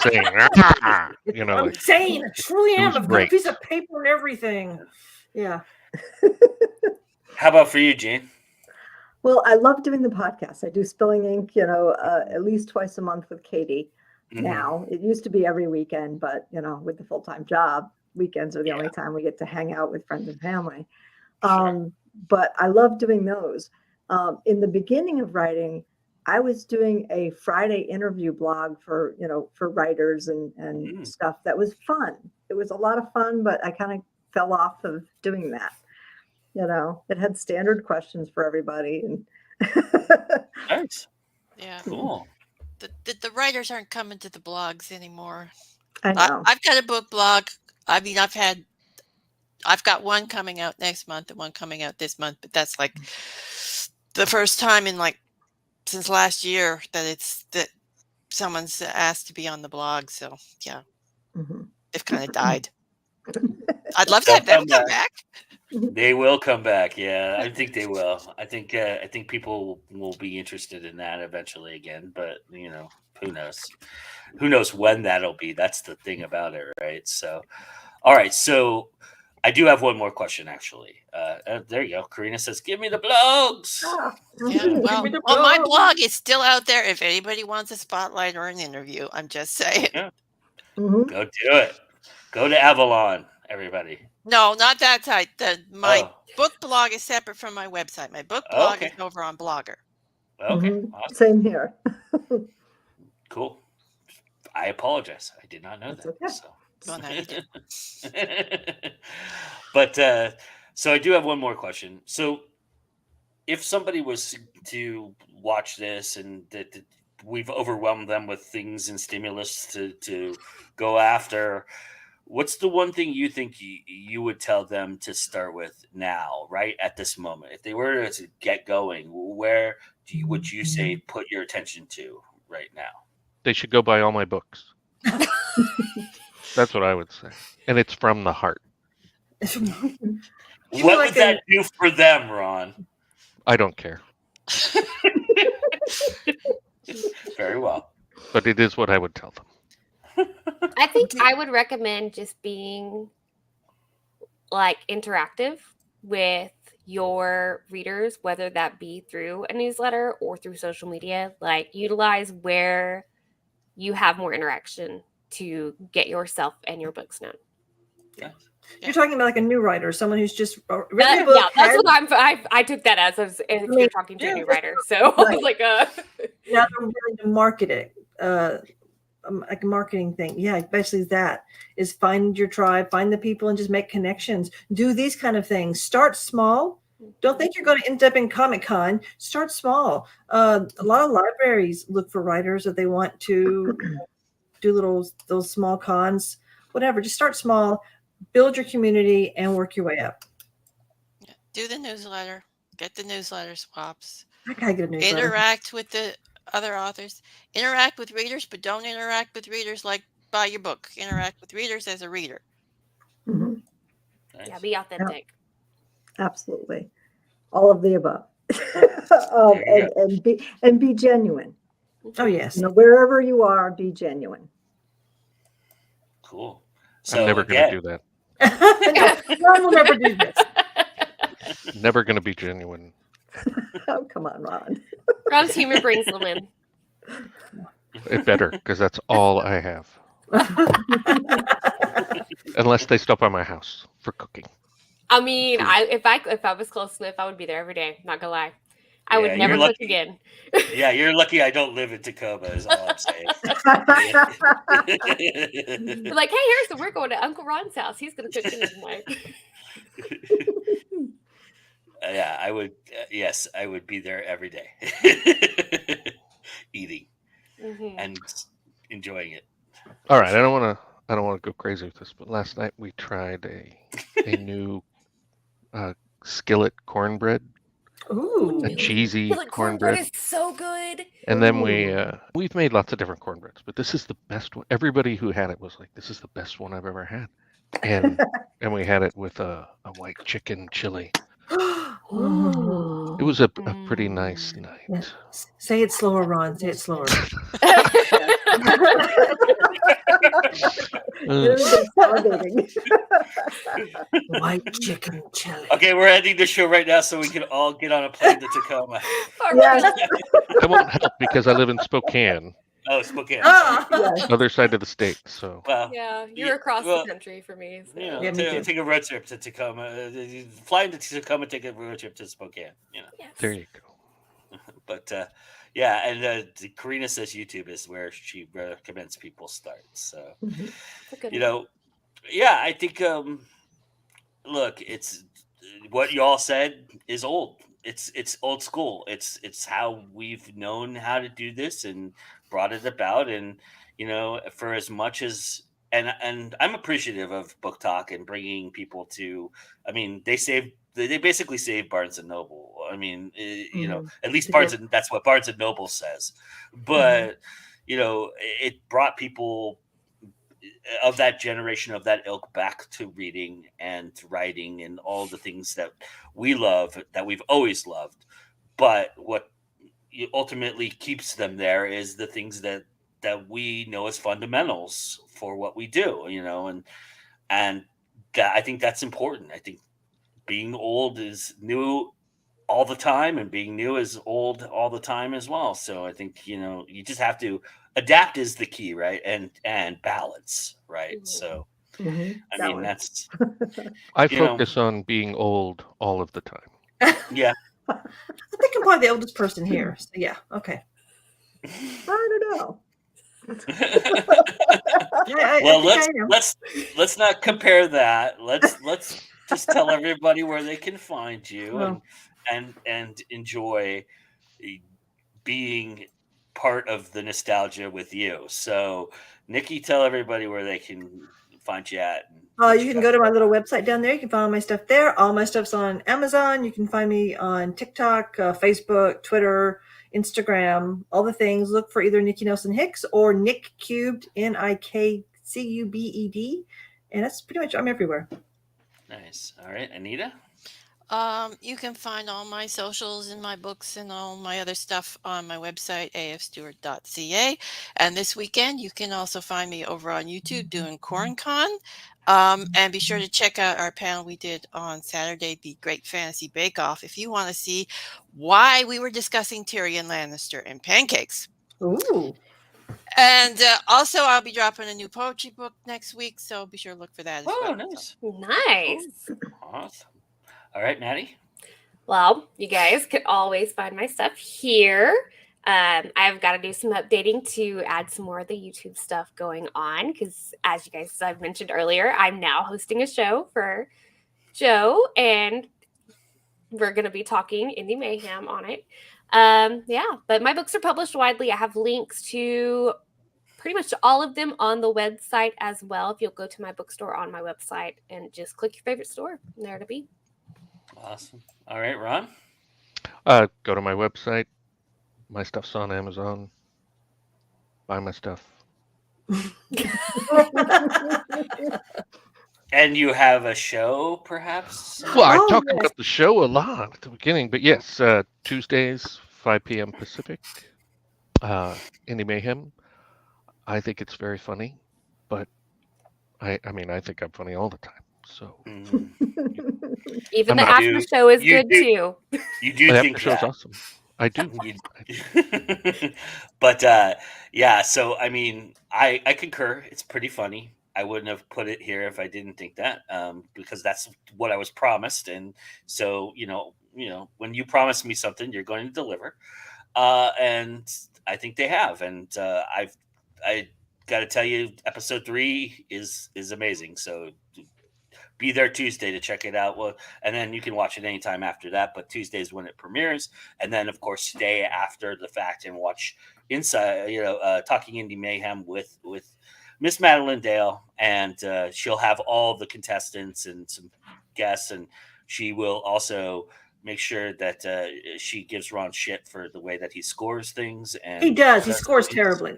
Saying, I'm sane. I truly am. I've got a piece of paper and everything. Yeah. How about for you, Jane? Well, I love doing the podcast. I do Spilling Ink, at least twice a month with Katie. Now, it used to be every weekend, but with the full-time job, weekends are the only time we get to hang out with friends and family. But I love doing those. In the beginning of writing, I was doing a Friday interview blog for writers and stuff. That was fun. It was a lot of fun, but I kind of fell off of doing that. It had standard questions for everybody. And nice. Yeah. Cool. The writers aren't coming to the blogs anymore. I know. I've got a book blog. I mean, I've got one coming out next month and one coming out this month, but that's like the first time in since last year that someone's asked to be on the blog. So yeah, they've kind of died. I'd love to have them come back. They will come back. Yeah, I think they will. I think people will be interested in that eventually again. But who knows? Who knows when that'll be? That's the thing about it, right? So, all right. So, I do have one more question, actually. There you go. Karina says, "Give me the blogs." Yeah, well, my blog is still out there. If anybody wants a spotlight or an interview, I'm just saying. Yeah. Go do it. Go to Avalon, everybody. No, not that site. My book blog is separate from my website. My book blog is over on Blogger. Okay, awesome. Same here. Cool. I apologize. I did not know that. Okay. So. Well, now you do. But so I do have one more question. So if somebody was to watch this and that we've overwhelmed them with things and stimulus to go after, what's the one thing you think you would tell them to start with now, right at this moment? If they were to get going, where would you say put your attention to right now? They should go buy all my books. That's what I would say. And it's from the heart. What would that do for them, Ron? I don't care. Very well. But it is what I would tell them. I think I would recommend just being like interactive with your readers, whether that be through a newsletter or through social media. Like utilize where you have more interaction to get yourself and your books known. Yeah. You're talking about like a new writer, someone who's just written a book. Yeah, that's what I took that as if you're talking to a new writer. So I was like, now they're willing to market it, like a marketing thing. Yeah, basically that is find your tribe, find the people, and just make connections. Do these kind of things. Start small. Don't think you're going to end up in Comic-Con. Start small. A lot of libraries look for writers that they want to do those small cons, whatever. Just start small, build your community, and work your way up. Yeah. Do the newsletter. Get the newsletter swaps. I gotta get a newsletter. Interact with the other authors. Interact with readers, but don't interact with readers like buy your book. Interact with readers as a reader. Mm-hmm. Yeah, be authentic. Yeah. Absolutely. All of the above. and be genuine. Oh yes. Wherever you are, be genuine. Cool. So I'm never going to do that. Ron will never do this. Never going to be genuine. Oh, come on, Ron. Ron's humor brings them in. It better, because that's all I have. Unless they stop by my house for cooking. I mean, if I was close enough, I would be there every day. Not gonna lie, I would never cook again. Yeah, you're lucky I don't live in Tacoma. Is all I'm saying. Like, hey, Harrison, we're going to Uncle Ron's house. He's gonna cook dinner tonight. Yeah, I would. Yes, I would be there every day, eating and enjoying it. All right, I don't want to go crazy with this, but last night we tried a new skillet cornbread. Ooh, a cheesy cornbread is so good. And then we've made lots of different cornbreads, but this is the best one. Everybody who had it was like, "This is the best one I've ever had," and we had it with a white chicken chili. It was a pretty nice night. Yeah. Say it slower, Ron. Say it slower. White chicken chili. Okay, we're ending the show right now so we can all get on a plane to Tacoma. Yes. That won't help because I live in Spokane. Oh, Spokane. Yes. Other side of the state. So. Well, yeah, you're across the country for me. So. Take a road trip to Tacoma. Flying to Tacoma, take a road trip to Spokane. Yes. There you go. But yeah, and Karina says YouTube is where she recommends people start. So, yeah, I think. Look, it's what you all said is old. It's old school. It's how we've known how to do this and brought it about. And for as much as and I'm appreciative of Book Talk and bringing people to. I mean, they basically saved Barnes and Noble. I mean, at least that's what Barnes and Noble says. But it brought people of that generation, of that ilk, back to reading and to writing and all the things that we love, that we've always loved. But what ultimately keeps them there is the things that we know as fundamentals for what we do, and I think that's important. I think being old is new all the time, and being new is old all the time as well. So I think, you just have to adapt is the key, right? And balance, right? So I mean, Balance. that's I you know, focus on being old all of the time. yeah. I think I'm probably the oldest person here. So yeah, okay. I don't know. I Well, think I am. let's not compare that. Let's just tell everybody where they can find you Well, and enjoy being part of the nostalgia with you. So, Nikki, tell everybody where they can find you at. And what you can got. go to my little website down there. You can find all my stuff there. All my stuff's on Amazon. You can find me on TikTok, Facebook, Twitter, Instagram, all the things. Look for either Nikki Nelson Hicks or Nick Cubed, NIKCUBED. And that's pretty much, I'm everywhere. Nice. All right, Anita. You can find all my socials and my books and all my other stuff on my website, afstewart.ca. And this weekend, you can also find me over on YouTube doing CornCon. And be sure to check out our panel we did on Saturday, the Great Fantasy Bake Off, if you want to see why we were discussing Tyrion Lannister and pancakes. Ooh. And also, I'll be dropping a new poetry book next week, so be sure to look for that as well. Nice. Nice. Awesome. All right, Maddie. Well, you guys can always find my stuff here. I've got to do some updating to add some more of the YouTube stuff going on because, as you guys I've mentioned earlier, I'm now hosting a show for Joe, and we're going to be talking Indie Mayhem on it. But my books are published widely. I have links to pretty much all of them on the website as well. If you'll go to my bookstore on my website and just click your favorite store, and there to be. Awesome. All right, Ron. Go to my website. My stuff's on Amazon. Buy my stuff. And you have a show, perhaps? Well, I talked about the show a lot at the beginning, but yes, Tuesdays, 5 p.m. Pacific, Indie Mayhem. I think it's very funny, but I think I'm funny all the time. So even the after show is good too. You do the think after show's awesome. I do. But yeah, so I mean, I concur. It's pretty funny. I wouldn't have put it here if I didn't think that, because that's what I was promised. And so, when you promise me something, you're going to deliver. And I think they have. And I got to tell you, episode 3 is amazing. So be there Tuesday to check it out. Well, and then you can watch it anytime after that. But Tuesday is when it premieres, and then of course stay after the fact and watch Inside. Talking Indie Mayhem with Miss Madeline Dale, and she'll have all the contestants and some guests, and she will also make sure that she gives Ron shit for the way that he scores things. And he does. He scores terribly.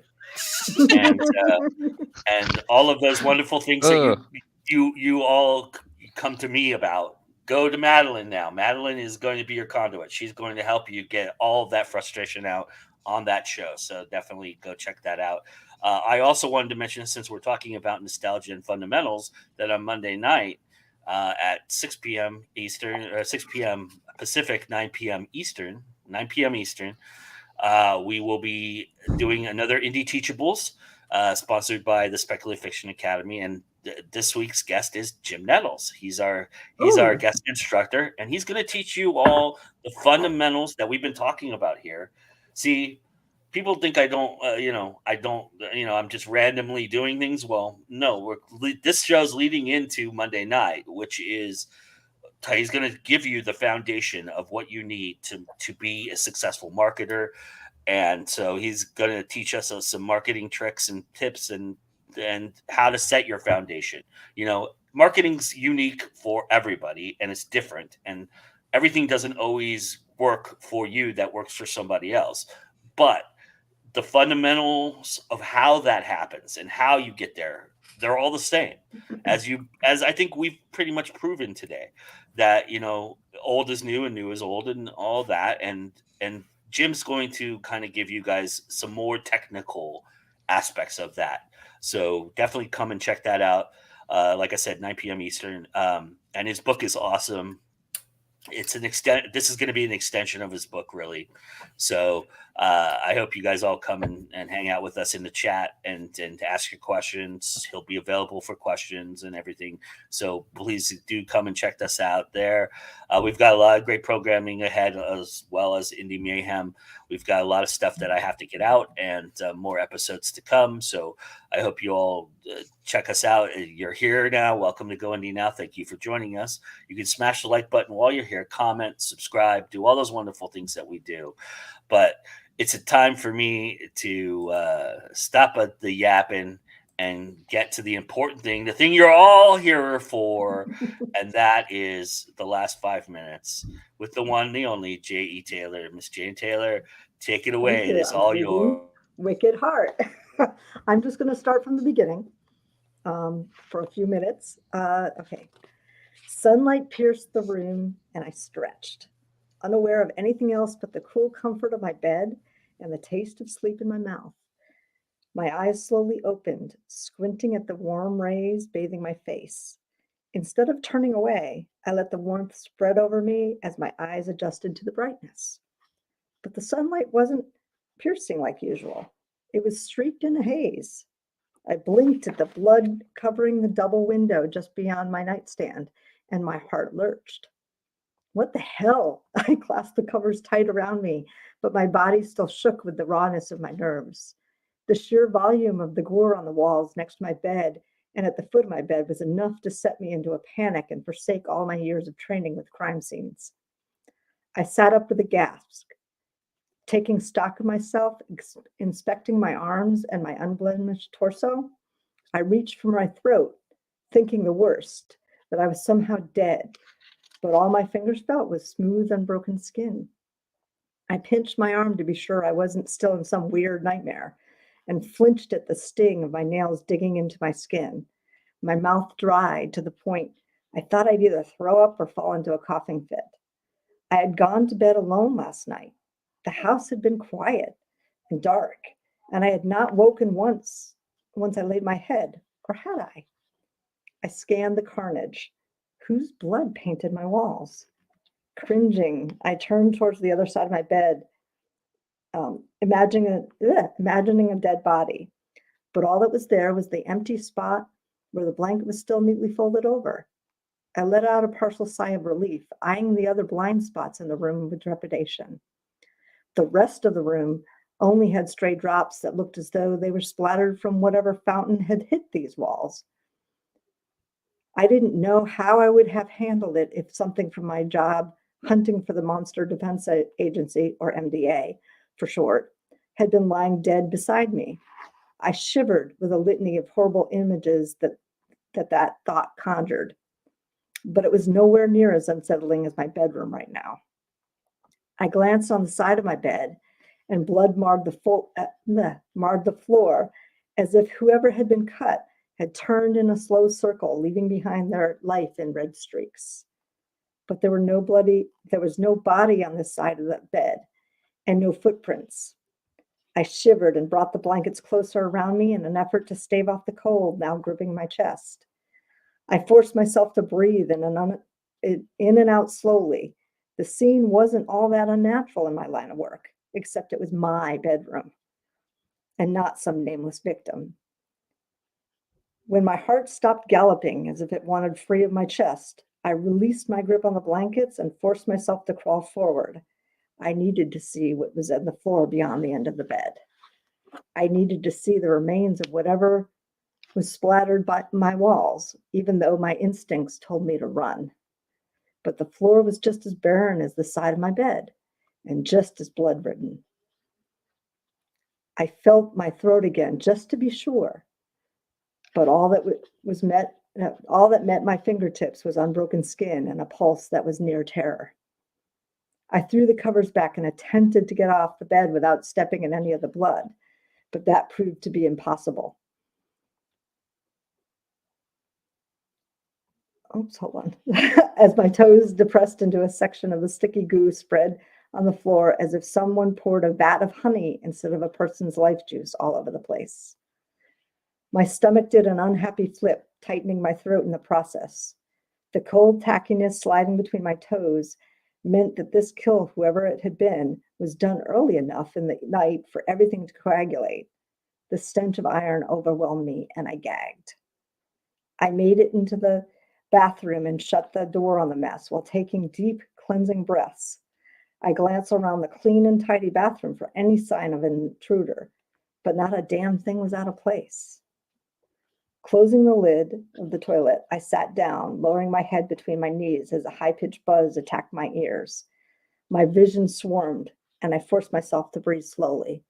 And all of those wonderful things that you all come to me about. Go to Madeline now. Madeline is going to be your conduit. She's going to help you get all of that frustration out on that show. So definitely go check that out. I also wanted to mention, since we're talking about nostalgia and fundamentals, that on Monday night at 6 p.m. Eastern, or 6 p.m. Pacific, 9 p.m. Eastern, we will be doing another Indie Teachables, sponsored by the Speculative Fiction Academy. And this week's guest is Jim Nettles. He's our guest instructor, and he's going to teach you all the fundamentals that we've been talking about here. See, people think I don't, I'm just randomly doing things. Well, no, this show's leading into Monday night, which is he's going to give you the foundation of what you need to be a successful marketer. And so he's going to teach us some marketing tricks and tips and how to set your foundation. Marketing's unique for everybody, and it's different, and everything doesn't always work for you that works for somebody else. But the fundamentals of how that happens and how you get there, they're all the same. As I think we've pretty much proven today, that old is new and new is old and all that, and Jim's going to kind of give you guys some more technical aspects of that. So definitely come and check that out. Like I said, 9 p.m. Eastern. And his book is awesome. It's an extent. This is going to be an extension of his book, really. So I hope you guys all come and hang out with us in the chat and ask your questions. He'll be available for questions and everything. So please do come and check us out there. We've got a lot of great programming ahead, as well as Indie Mayhem. We've got a lot of stuff that I have to get out and more episodes to come. So I hope you all check us out. You're here now. Welcome to Go Indie Now. Thank you for joining us. You can smash the like button while you're here, comment, subscribe, do all those wonderful things that we do. But it's a time for me to stop at the yapping and get to the important thing, the thing you're all here for, and that is the last 5 minutes with the one, the only J.E. Taylor. Miss Jane Taylor, take it away. It is all yours. Wicked Heart. I'm just going to start from the beginning for a few minutes. Okay. Sunlight pierced the room and I stretched, unaware of anything else but the cool comfort of my bed and the taste of sleep in my mouth. My eyes slowly opened, squinting at the warm rays bathing my face. Instead of turning away, I let the warmth spread over me as my eyes adjusted to the brightness. But the sunlight wasn't piercing like usual. It was streaked in a haze. I blinked at the blood covering the double window just beyond my nightstand, and my heart lurched. What the hell? I clasped the covers tight around me, but my body still shook with the rawness of my nerves. The sheer volume of the gore on the walls next to my bed and at the foot of my bed was enough to set me into a panic and forsake all my years of training with crime scenes. I sat up with a gasp, taking stock of myself, inspecting my arms and my unblemished torso. I reached for my throat, thinking the worst, that I was somehow dead, but all my fingers felt was smooth, unbroken skin. I pinched my arm to be sure I wasn't still in some weird nightmare and flinched at the sting of my nails digging into my skin. My mouth dried to the point I thought I'd either throw up or fall into a coughing fit. I had gone to bed alone last night. The house had been quiet and dark, and I had not woken once I laid my head, or had I? I scanned the carnage. Whose blood painted my walls? Cringing, I turned towards the other side of my bed, imagining a dead body. But all that was there was the empty spot where the blanket was still neatly folded over. I let out a partial sigh of relief, eyeing the other blind spots in the room with trepidation. The rest of the room only had stray drops that looked as though they were splattered from whatever fountain had hit these walls. I didn't know how I would have handled it if something from my job, hunting for the Monster Defense Agency, or MDA for short, had been lying dead beside me. I shivered with a litany of horrible images that thought conjured, but it was nowhere near as unsettling as my bedroom right now. I glanced on the side of my bed, and blood marred the floor as if whoever had been cut had turned in a slow circle, leaving behind their life in red streaks. But there was no body on this side of the bed, and no footprints. I shivered and brought the blankets closer around me in an effort to stave off the cold now gripping my chest. I forced myself to breathe in and out slowly. The scene wasn't all that unnatural in my line of work, except it was my bedroom and not some nameless victim. When my heart stopped galloping as if it wanted free of my chest, I released my grip on the blankets and forced myself to crawl forward. I needed to see what was on the floor beyond the end of the bed. I needed to see the remains of whatever was splattered by my walls, even though my instincts told me to run. But the floor was just as barren as the side of my bed, and just as blood-ridden. I felt my throat again, just to be sure. But all that met my fingertips was unbroken skin and a pulse that was near terror. I threw the covers back and attempted to get off the bed without stepping in any of the blood, but that proved to be impossible. Oops, hold on. As my toes depressed into a section of the sticky goo spread on the floor as if someone poured a vat of honey instead of a person's life juice all over the place. My stomach did an unhappy flip, tightening my throat in the process. The cold tackiness sliding between my toes meant that this kill, whoever it had been, was done early enough in the night for everything to coagulate. The stench of iron overwhelmed me, and I gagged. I made it into the bathroom and shut the door on the mess while taking deep, cleansing breaths. I glanced around the clean and tidy bathroom for any sign of an intruder, but not a damn thing was out of place. Closing the lid of the toilet, I sat down, lowering my head between my knees as a high-pitched buzz attacked my ears. My vision swarmed, and I forced myself to breathe slowly.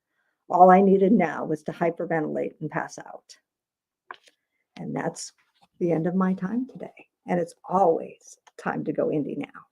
All I needed now was to hyperventilate and pass out. And that's the end of my time today. And it's always time to go indie now.